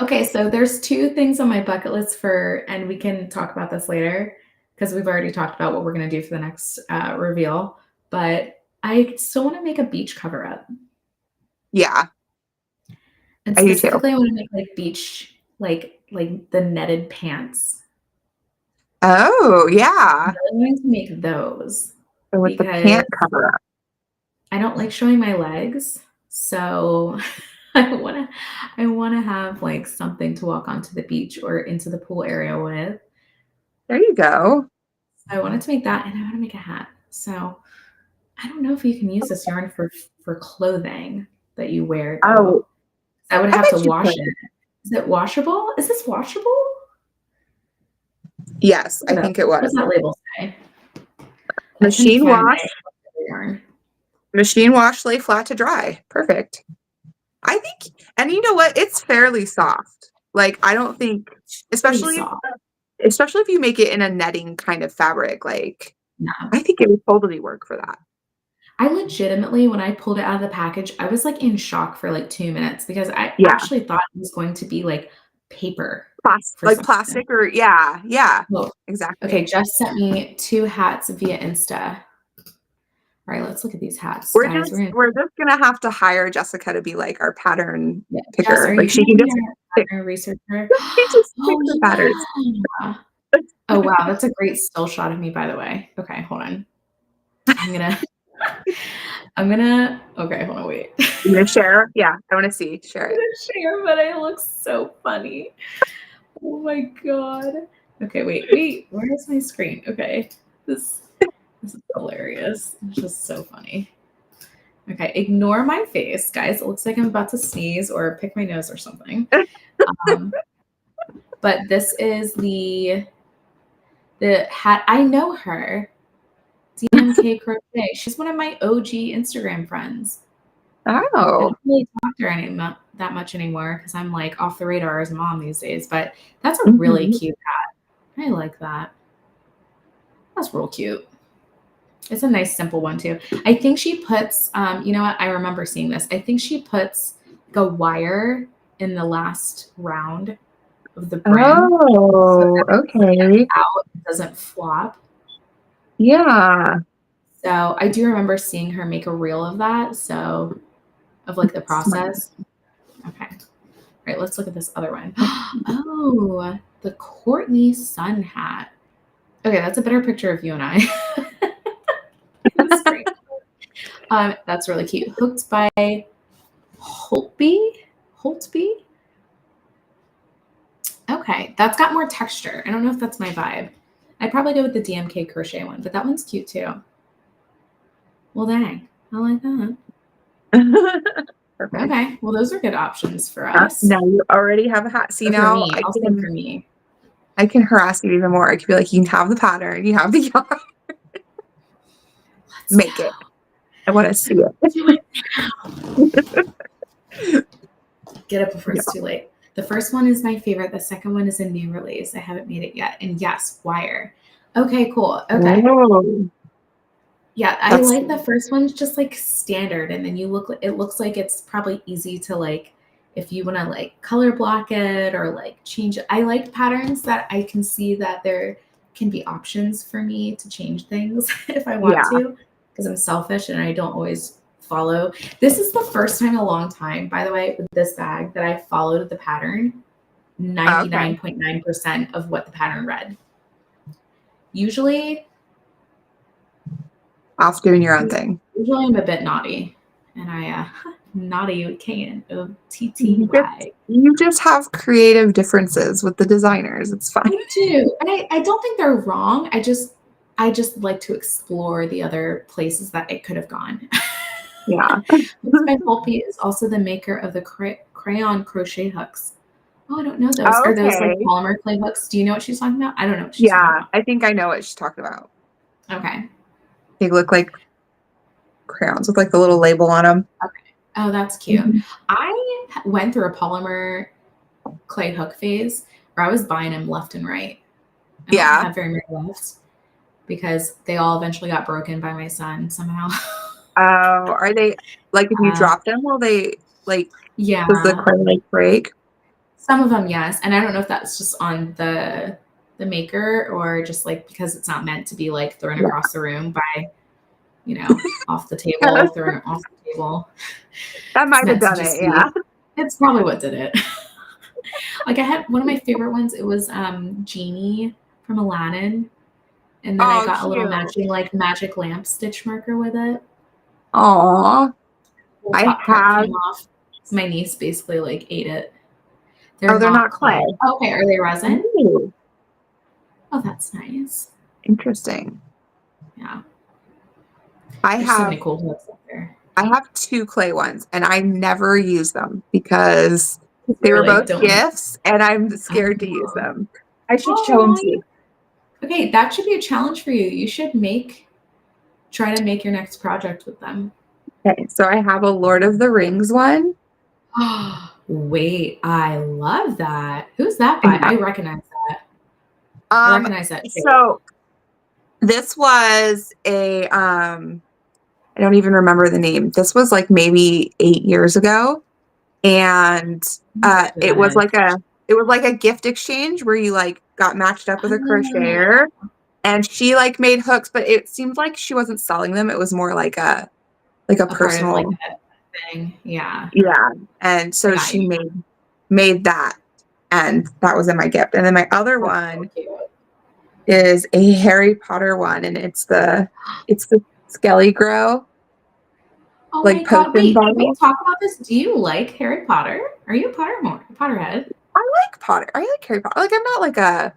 Okay, so there's two things on my bucket list and we can talk about this later because we've already talked about what we're gonna do for the next reveal. But I still want to make a beach cover up. Yeah. And I do too. specifically I want to make like beach, like the netted pants. Oh, yeah. I'm going to make those So with the because pant cover up. I don't like showing my legs. So I wanna have like something to walk onto the beach or into the pool area with. There you go. I wanted to make that and I want to make a hat. So I don't know if you can use this yarn for clothing that you wear Oh, though. I would I have to bet you wash could. it. Is it washable? Is this washable? Yes, Look I at that. think it What does was. that label say? I couldn't Machine find my wash, yarn. lay flat to dry. Perfect. I think, and you know what? It's fairly soft. Like, I don't think, Pretty especially soft. if you make it in a netting kind of fabric, like, No. I think it would totally work for that. I legitimately, when I pulled it out of the package, I was like in shock for like 2 minutes because I Yeah. actually thought it was going to be like paper. Like plastic or yeah, Well, exactly. okay, Jess sent me 2 hats via Insta. All right, let's look at these hats, We're guys. just gonna have to hire Jessica to be like our pattern Jess, picker. are Like you she gonna can be just our pick, pattern researcher? she just Oh, picks the patterns. yeah. Oh, wow, that's a great still shot of me, by the way. Okay, hold on. I'm gonna okay, hold on, wait. You gonna share? Yeah, I wanna see. Share I'm it. gonna share, but I look so funny. Oh my god. Okay, wait. Where is my screen? Okay. This is hilarious. It's just so funny. Okay, ignore my face, guys. It looks like I'm about to sneeze or pick my nose or something. But this is the hat. I know her. DMK Crochet. She's one of my OG Instagram friends. I Oh, don't really talk to her that much anymore because I'm like off the radar as a mom these days. But that's a really cute hat. I like that. That's real cute. It's a nice simple one too. I think she puts, you know what? I remember seeing this. I think she puts like a wire in the last round of the brim. Oh, okay. Out, it doesn't flop. Yeah. So I do remember seeing her make a reel of that. So of like the Smart. process. Okay. All right, let's look at this other one. Oh, the Courtney Sun hat. Okay, that's a better picture of you and I. That's really cute. Hooked by Holtby. Okay, that's got more texture. I don't know if that's my vibe. I'd probably go with the DMK crochet one, but that one's cute too. Well, dang, I like that. Perfect. Okay, well, those are good options for us. Now you already have a hat. See, for now me, I'll say for me. I can harass you even more. I could be like, you can have the pattern, you have the yarn. Make it. I want to see it. Do it now. Get it before it's too late. The first one is my favorite. The second one is a new release. I haven't made it yet. And yes, wire. Okay, cool. Okay. Whoa. Yeah, I like the first one's just like standard, and then it looks like it's probably easy to like if you want to like color block it or like change it. I like patterns that I can see that there can be options for me to change things if I want to, because I'm selfish and I don't always follow. This is the first time in a long time, by the way, with this bag that I followed the pattern 99.9% of what the pattern read. Usually off doing your own thing. Usually I'm a bit naughty, and naughty with KNOTTY. You just have creative differences with the designers. It's fine. I do, and I don't think they're wrong. I just like to explore the other places that it could have gone. Yeah. Miss by Volpe is also the maker of the crayon crochet hooks. Oh, I don't know those. Are those like Okay. polymer clay hooks? Do you know what she's talking about? I don't know what she's talking Yeah, about. I think I know what she's talking about. Okay. They look like crayons with like the little label on them. Okay. Oh, that's cute. Mhm. I went through a polymer clay hook phase where I was buying them left and right. I don't Yeah. have very many left because they all eventually got broken by my son somehow. Oh, are they like if you Uh, drop them, will they like does the yeah, clay like break? some of them, yes. And I don't know if that's just on the maker or just like because it's not meant to be like thrown Yeah. across the room by, off the table, thrown off the table. That It's might have meant to done it, just yeah. be, it's probably what did it. Like I had one of my favorite ones, it was Genie from Aladdin. And then I Oh, got a little cute. matching like magic lamp stitch marker with it. Aw. The I top part have came off. So my niece basically like ate it. They're oh, they're not not clay. clay. Oh, okay, are they resin? Ooh, Oh, that's nice. interesting. Yeah. I There's so many have cool hooks up there. I have 2 clay ones, and I never use them because they You're were like, both don't want gifts, and I'm scared to use to. them. I should show them Oh, to you. okay, that should be a challenge for you. You should try to make your next project with them. Okay, so I have a Lord of the Rings one. Wait, I love that. Who's that by? Yeah. I recognize that. I Um, recognize that shape. so this was I don't even remember the name. This was like maybe 8 years ago, and I'm not sure it that was is. like a gift exchange where you like got matched up with a Oh, crocheter, and she like made hooks, but it seemed like she wasn't selling them. It was more like a a part of like personal, that thing. Yeah, yeah. And I so got she you. made that, and that was in my gift. And then my other That's so one cute. is a Harry Potter one, and it's the Skelly Grow Oh my like God. potion Wait, can we bottle. talk about this? Do you like Harry Potter? Are you a Potterhead? I like Potter. I like Harry Potter. Like I'm not like a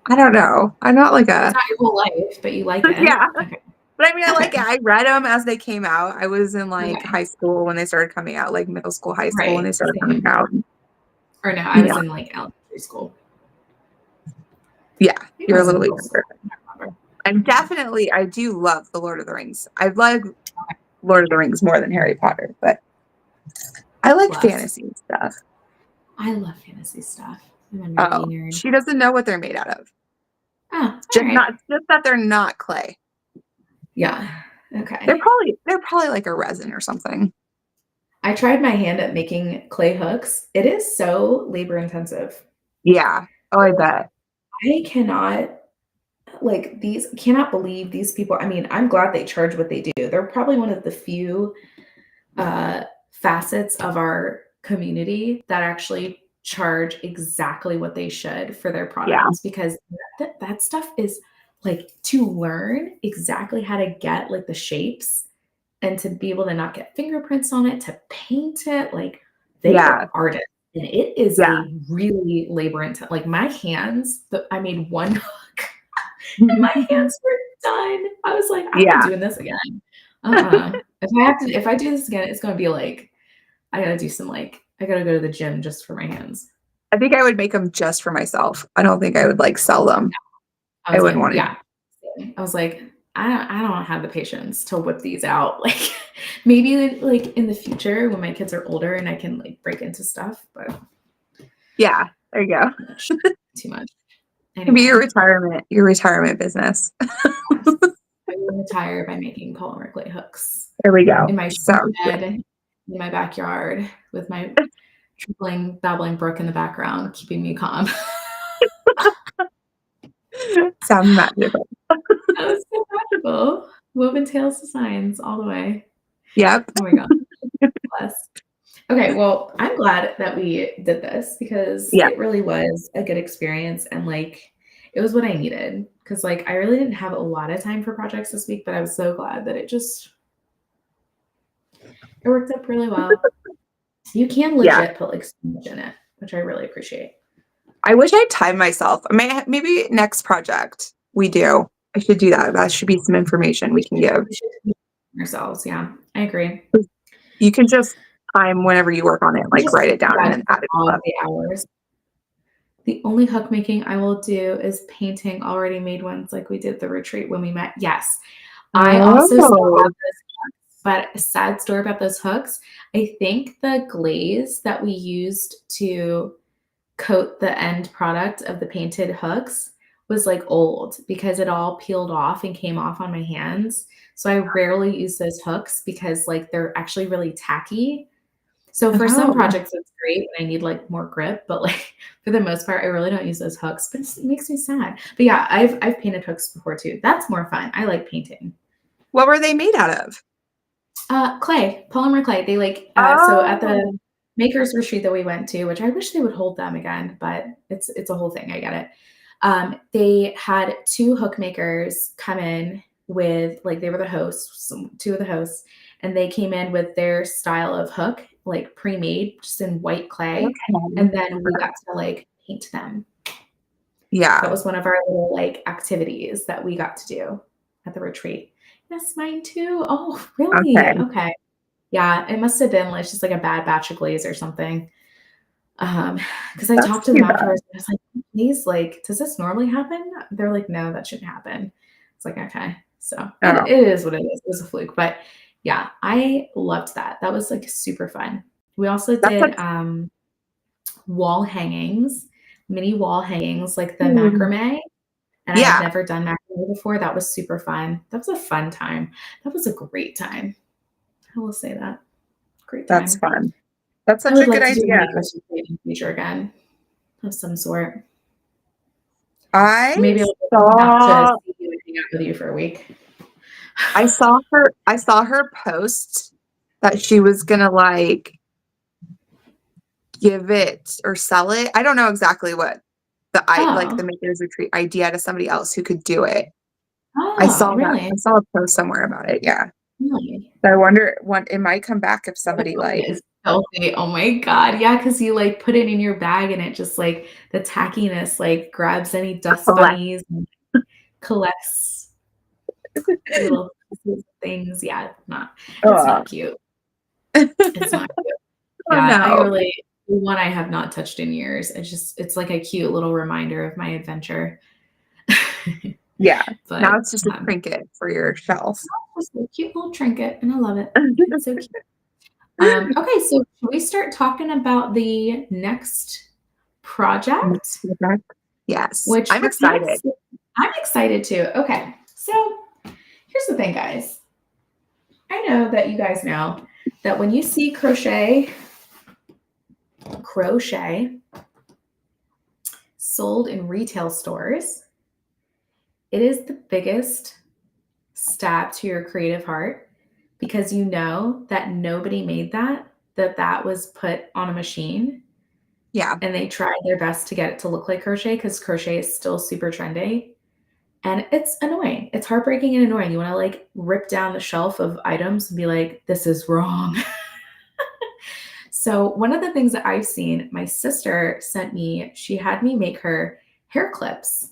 I don't know. I'm not like It's a not your whole life, but you like it. yeah. Okay. But I mean, I like it. Okay. I read them as they came out. I was in like Okay. high school when they started coming out, like middle school, high school when Right. they started coming Same. out. Or no, I was Yeah, in like elementary school. yeah. Maybe I You're a was in little middle school. younger. I can't remember. And definitely, I do love the Lord of the Rings. I like Lord of the Rings more than Harry Potter, but I like Bless. fantasy stuff. I love fantasy stuff. I'm a nerdy Oh, nerd. she doesn't know what they're made out of. Oh, all Just right. not just that they're not clay. Yeah. They're Okay. probably like a resin or something. I tried my hand at making clay hooks. It is so labor intensive. Yeah. Oh, I bet. I cannot believe these people. I mean, I'm glad they charge what they do. They're probably one of the few facets of our community that actually charge exactly what they should for their Yeah. products because that stuff is like to learn exactly how to get like the shapes and to be able to not get fingerprints on it, to paint it, like they Yeah. are artists. And it is Yeah. a really labor intensive. Like my hands, I made one hook and my hands were done. I was like, I'm not Yeah. doing this again. If I do this again, it's gonna be like I gotta do some like I gotta go to the gym just for my hands. I think I would make them just for myself. I don't think I would like sell them. I I was wouldn't like, want to. yeah. I was like, I don't have the patience to whip these out. Like maybe like in the future when my kids are older and I can like break into stuff, but Yeah. There you go. too much. It'd be Anyway, your retirement business. yes. I will retire by making polymer clay hooks There we go. in my So bed in my backyard with my trickling, babbling brook in the background, keeping me calm. sounds magical. That was so magical. Woven Tales Designs all the way. Yep. Oh my God. Bless. Okay, well, I'm glad that we did this because Yeah. it really was a good experience and like it was what I needed. Cause like I really didn't have a lot of time for projects this week, but I was so glad that it worked out really well. You can Yeah. legit put like so much in it, which I really appreciate. I wish I'd time myself. Maybe next project we do. I should do that. That should be some information we can give. We should teach ourselves, yeah. I agree. You can just time whenever you work on it, You like just write it down and yeah, then add it log up. the hours. The only hook making I will do is painting already made ones like we did the retreat when we met. Yes. I also still have Oh, those hooks, but a sad story about those hooks. I think the glaze that we used to coat the end product of the painted hooks was like old because it all peeled off and came off on my hands. So I rarely use those hooks because like they're actually really tacky. So for some oh. projects, it's great when I need like more grip, but like for the most part, I really don't use those hooks. But it makes me sad. But yeah, I've painted hooks before too. That's more fun. I like painting. What were they made out of? Clay, polymer clay. They like so at Oh, the makers retreat that we went to, which I wish they would hold them again, but it's a whole thing. I get it. They had two hook makers come in with like they were the hosts, two of the hosts, and they came in with their style of hook, like pre-made, just in white clay, okay. and then we got to like paint them. That Yeah. was one of our little like activities that we got to do at the retreat. Yes, mine too. Oh, really? Okay. Okay. Yeah, it must have been like just like a bad batch of glaze or something. Um, because I That's talked to too them bad. afterwards, and I was like, "Please, like, does this normally happen?" They're like, "No, that shouldn't happen." It's like, "Okay." So it Oh, is what it is. It was a fluke, but yeah, I loved that. That was like super fun. We also that's did like, wall hangings, mini wall hangings, like the hmm. macrame. And I had Yeah, never done macrame before. That was super fun. That was a fun time. That was a great time. I will say that. Great that's time. fun. That's I such would a good like to do a idea. makers retreat in the future again of some sort. I Maybe I'll just come out to saw see you and hang out with you for a week. I saw her post that she was gonna like give it or sell it. I don't know exactly what the like the Oh. makers retreat idea to somebody else who could do it. I Oh, saw that. really? I saw a post somewhere about it. Yeah. Really? So I wonder when it might come back if That somebody one like is healthy. Oh my god. Yeah, because you, like, put it in your bag and it just, like the tackiness, like, grabs any dust collect. bunnies and collects little pieces of things. Yeah, it's Oh, not cute. It's not cute. oh Yeah, I no. really one I have not touched in years. It's like a cute little reminder of my adventure. Yeah. But, Now it's just a um, trinket for your shelf. just a cute little trinket, and I love it. It's so cute. Okay, so should we start talking about the next project, Yes. which I'm we're kind of excited. I'm excited too. Okay, so here's the thing, guys. I know that you guys know that when you see crochet sold in retail stores, it is the biggest stab to your creative heart because you know that nobody made that was put on a machine Yeah. and they tried their best to get it to look like crochet because crochet is still super trendy. And it's annoying. It's heartbreaking and annoying. You want to like rip down the shelf of items and be like, this is wrong. So, one of the things that I've seen, my sister sent me, she had me make her hair clips,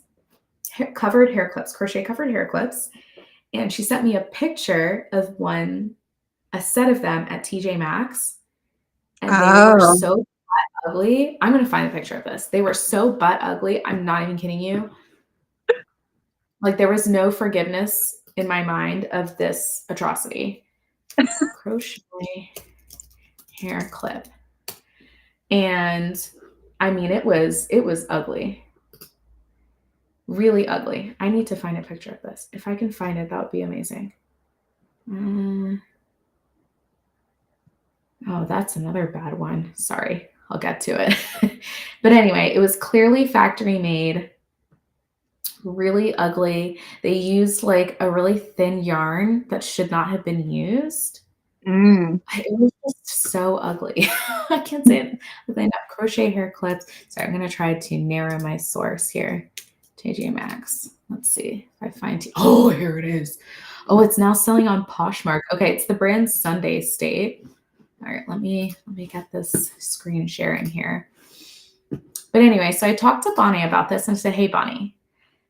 covered hair clips, crochet covered hair clips. And she sent me a picture of a set of them at TJ Maxx. And they were Oh. so ugly. I'm going to find a picture of this. They were so butt ugly. I'm not even kidding you. Like there was no forgiveness in my mind of this atrocity. Crochet hair clip. And I mean it was ugly. Really ugly. I need to find a picture of this. If I can find it, that would be amazing. Mm. Oh, that's another bad one. Sorry. I'll get to it. But anyway, it was clearly factory made, really ugly. They used like a really thin yarn that should not have been used. Mm. It was just so ugly. I can't say it ugly enough. Crochet hair clips. So I'm gonna try to narrow my source here. TJ Maxx. Let's see if I find. Oh, here it is. Oh, it's now selling on Poshmark. Okay, it's the brand Sunday State. All right, let me get this screen sharing here. But anyway, so I talked to Bonnie about this and I said, hey Bonnie,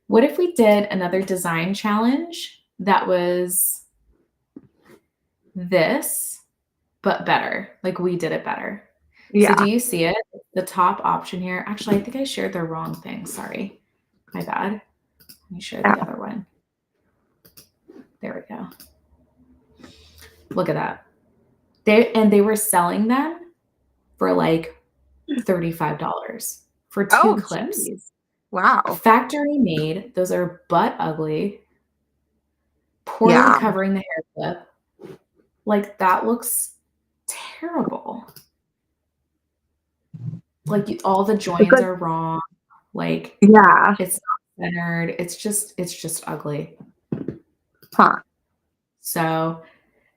what if we did another design challenge that was this, but better. Like we did it better. So do Yeah. you see it? The top option here. Actually, I think I shared the wrong thing. Sorry. My bad. Let me share the other one. There we go. Look at that. They were selling them for like $35 for 2 clips. Geez. Wow. Factory made. Those are butt ugly. Poorly Yeah. covering the hair clip. Like that looks terrible. Like all the joins are wrong. Like yeah. it's not centered. It's just ugly. Huh. So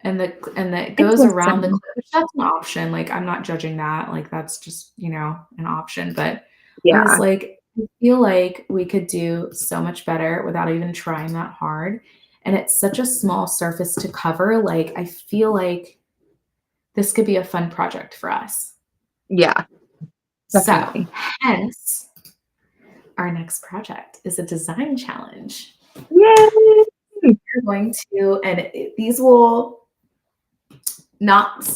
and it goes around the clip, which that's an option. Like I'm not judging that. Like that's just, you know, an option. But I was like, I feel like we could do so much better without even trying that hard. And it's such a small surface to cover. Like I feel like this could be a fun project for us. Yeah. Definitely. So hence our next project is a design challenge. Yay! We're going to, and these will not,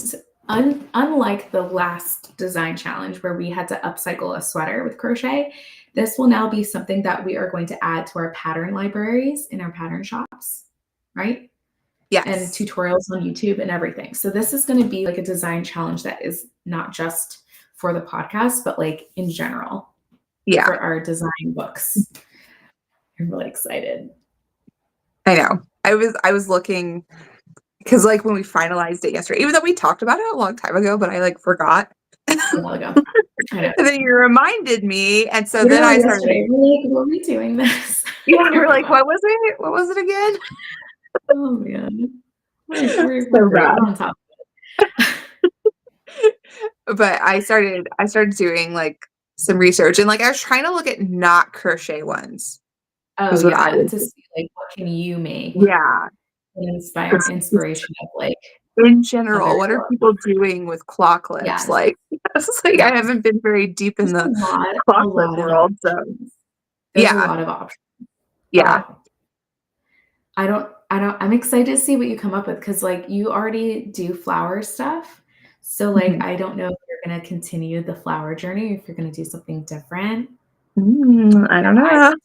unlike the last design challenge where we had to upcycle a sweater with crochet, this will now be something that we are going to add to our pattern libraries in our pattern shops, right? Yes. And tutorials on YouTube and everything. So this is going to be like a design challenge that is not just for the podcast, but like in general. Yeah. For our design books. I'm really excited. I know. I was looking because like when we finalized it yesterday, even though we talked about it a long time ago, but I like forgot. A while ago. I know. And then you reminded me, and so Literally then I started. Yesterday, we're like, "Were we doing this?" Yeah, we're like, "What was it? What was it again?" Oh man, we're So great. bad. We're on top of it. But I started doing like some research, and like I was trying to look at not crochet ones. Oh yeah, to see like what can you make? Yeah, Inspiration of like in general, what are people doing with claw clips? Yes. Like, it's like I haven't been very deep in the claw clip world, so there's a lot of options. Yeah. I'm excited to see what you come up with because like you already do flower stuff. So like I don't know if you're gonna continue the flower journey, if you're gonna do something different. I don't know.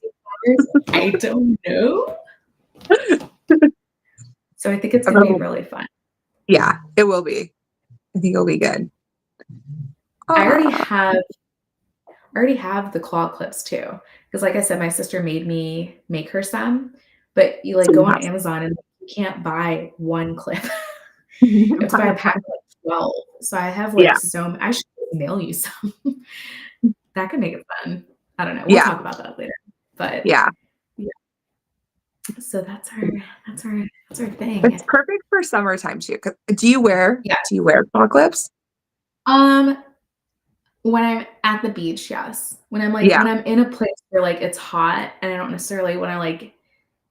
I don't know. So I think it's gonna be really fun. Yeah, it will be. I think it'll be good. I already have the claw clips too. Because like I said, my sister made me make her some, but you like go on Amazon and you can't buy one clip. You have to buy a pack of like 12. So I have like I should mail you some. That could make it fun. I don't know. We'll talk about that later. But yeah. So that's our thing. It's perfect for summertime too. Do you wear claw clips? When I'm at the beach, yes. When I'm like when I'm in a place where like it's hot and I don't necessarily want to like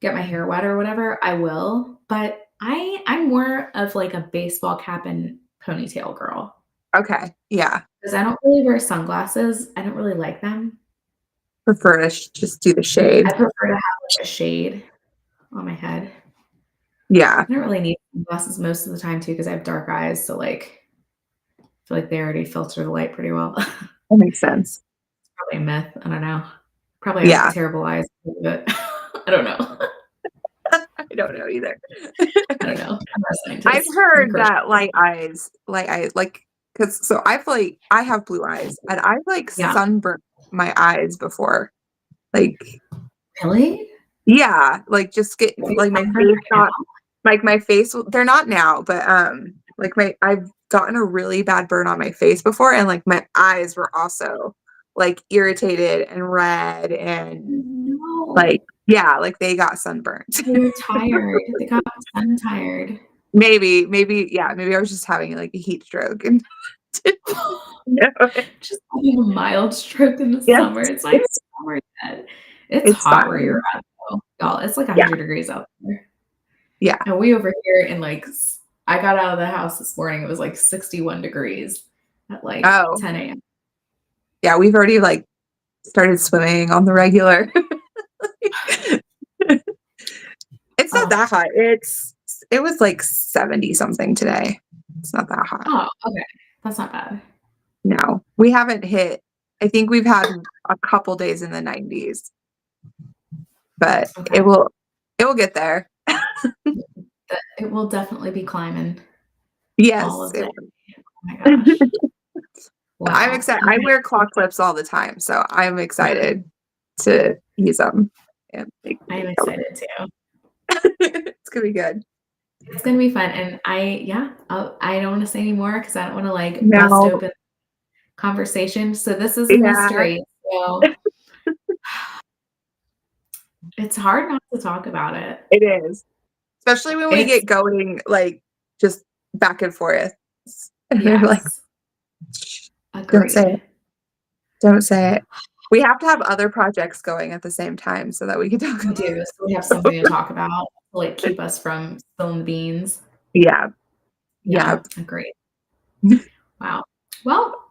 get my hair wet or whatever, I will. But I'm more of like a baseball cap and ponytail girl. Okay. Yeah. Because I don't really wear sunglasses. I don't really like them. Prefer to just do the shade. I prefer to have like a shade on my head. Yeah. I don't really need sunglasses most of the time too because I have dark eyes. So like I feel like they already filter the light pretty well. That makes sense. It's probably a myth. I don't know. Probably have terrible eyes, but I don't know. I don't know either. I don't know. I'm not a scientist. I've heard that light eyes, like, because so I have blue eyes, and I've like sunburned my eyes before. Like, really? Yeah, like just get like my face got like my face. They're not now, but like I've gotten a really bad burn on my face before, and like my eyes were also like irritated and red and like like they got sunburned. They were tired. They got sun tired. Maybe I was just having like a heat stroke and just having a mild stroke in the summer. It's like summer dead. It's hot fine. Where you're at though. Y'all, it's like 100 degrees out there. Yeah. And we over here in like I got out of the house this morning, it was like 61 degrees at like 10 a.m. Yeah, we've already like started swimming on the regular. It's not that hot. It's it was like 70 something today. It's not that hot. Oh, okay. That's not bad. No, we haven't hit. I think we've had a couple days in the 90s, but Okay. it will get there. It will definitely be climbing all Yes, of it day. will. Oh my gosh. I'm Wow. excited. I Okay. wear claw clips all the time, so I'm excited to use them. And I am excited too. it's gonna be good. It's gonna be fun, and I don't want to say any more because I don't want to like bust No, open conversation. So this is a yeah, mystery. So it's hard not to talk about it. it is. Especially when we It's get going, like just back and forth. And you're like, yes, don't say it. agreed. Don't say it. We have to have other projects going at the same time so that we can talk We about do. So we have something to talk about to like keep us from spilling the beans. Yeah. Yeah, Yeah. agreed. Wow. Well,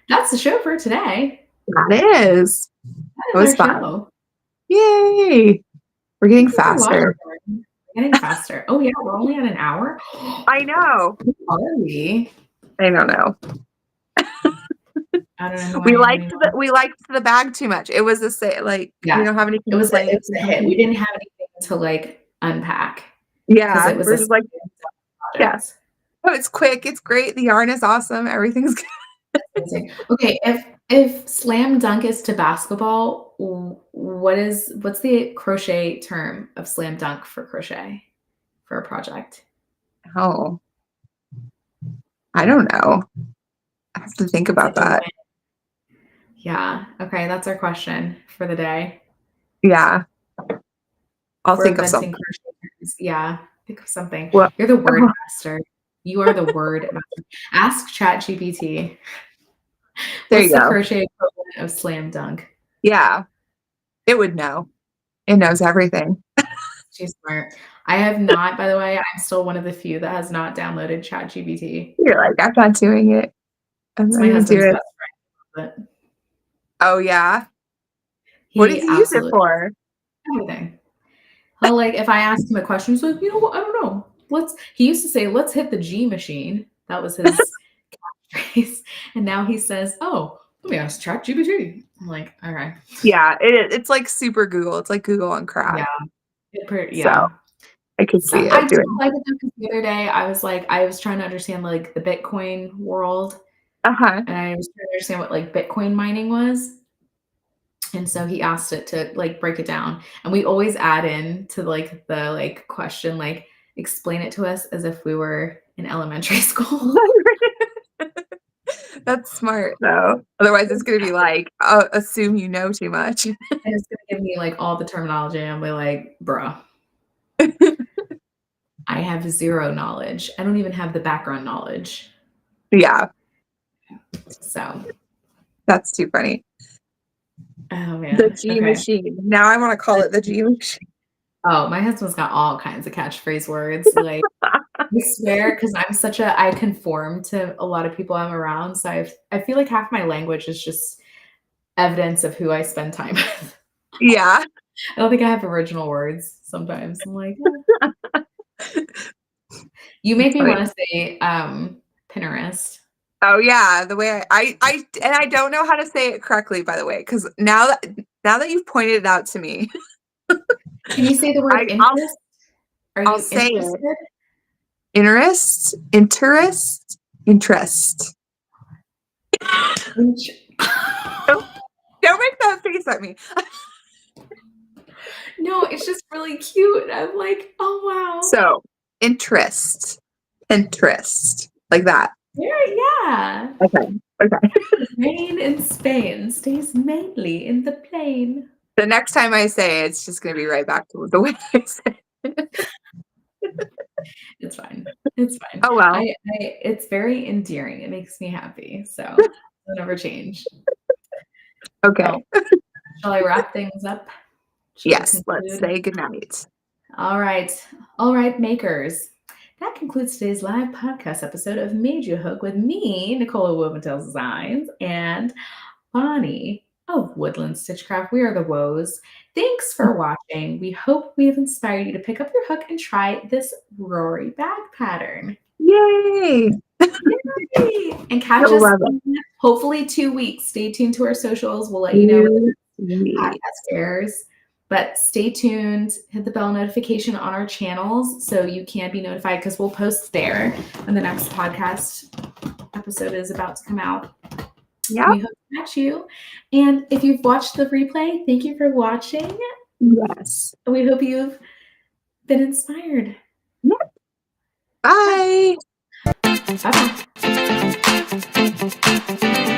that's the show for today. That is. That It is was our fun. show. Yay. We're getting Thank you for watching. faster. We're getting faster. Oh yeah, we're only at an hour. I know. Are we? I don't know. I don't know who I am anymore. We liked the bag too much. It was the same, like we Yes, don't have any it complaints. was a hit. We didn't have anything to like unpack because Yeah. it was We're a just like, yeah. project. Oh, it's quick. It's great. The yarn is awesome. Everything's good. Amazing. Okay, if slam dunk is to basketball, what's the crochet term of slam dunk for crochet for a project? Oh, I don't know. I have to think It's about like a that. win. Yeah. Okay, that's our question for the day. Yeah. I'll We're think of inventing something. crochet terms. Yeah. Think of something. Well, You're the word master. You are the word master. Ask ChatGPT. there What's you the go. crochet equivalent of slam dunk? Yeah. It would know. It knows everything. She's smart. I have not, by the way, I'm still one of the few that has not downloaded ChatGPT. You're like, I'm not doing it. I'm It's not my gonna do husband's it. best friend, but Oh yeah. What did he you use it absolutely for? everything. He'll like if I ask him a question, he's like, you know what? I don't know. He used to say, let's hit the G machine. That was his phrase. And now he says, oh, let me ask ChatGPT. I'm like, all right. Yeah, it's like super Google. It's like Google on Yeah. crack. So Yeah. I could So see I it do doing. like it though, 'cause the other day I was trying to understand like the Bitcoin world Uh-huh. and I was trying to understand what like Bitcoin mining was. And so he asked it to like break it down. And we always add in to like the like question, like explain it to us as if we were in elementary school. That's smart though. Otherwise it's gonna be like, assume you know too much. And it's gonna give me like all the terminology and I'll be like, bruh, I have zero knowledge. I don't even have the background knowledge. Yeah, So, that's too funny. oh The man. G Okay. machine. Now I want to call it the G machine. Oh, my husband's got all kinds of catchphrase words. Like, I swear, because I conform to a lot of people I'm around. So I feel like half my language is just evidence of who I spend time with. Yeah. I don't think I have original words sometimes. I'm like, you make It's me funny. want to say Pinterest. Oh yeah, the way I and I don't know how to say it correctly, by the way, because now that you've pointed it out to me, Can you say the word I'll interest? Are I'll you say it. interested? Interest. Int- Don't make that face at me. No, it's just really cute. I'm like, oh wow. So Pinterest, like that. Yeah. Okay. Okay. Rain in Spain stays mainly in the plain. The next time I say it, it's just gonna be right back to the way I say it. It's fine. It's fine. Oh well. It's very endearing. It makes me happy. So it'll never change. Okay. Well, shall I wrap things up? Shall we Yes. Let's conclude? say goodnight. All right. All right, makers. That concludes today's live podcast episode of Made You Hook with me, Nicola Woventail Designs, and Bonnie. of Woodland Stitchcraft. We are the Woes. Thanks for watching. We hope we have inspired you to pick up your hook and try this Rory bag pattern. Yay! Yay! And catch You'll us love it. in hopefully 2 weeks. Stay tuned to our socials. We'll let you know when the podcast airs. But stay tuned. Hit the bell notification on our channels so you can be notified because we'll post there when the next podcast episode is about to come out. Yeah. We hope to catch you. And if you've watched the replay, thank you for watching. Yes. We hope you've been inspired. Yep. Bye. Bye-bye.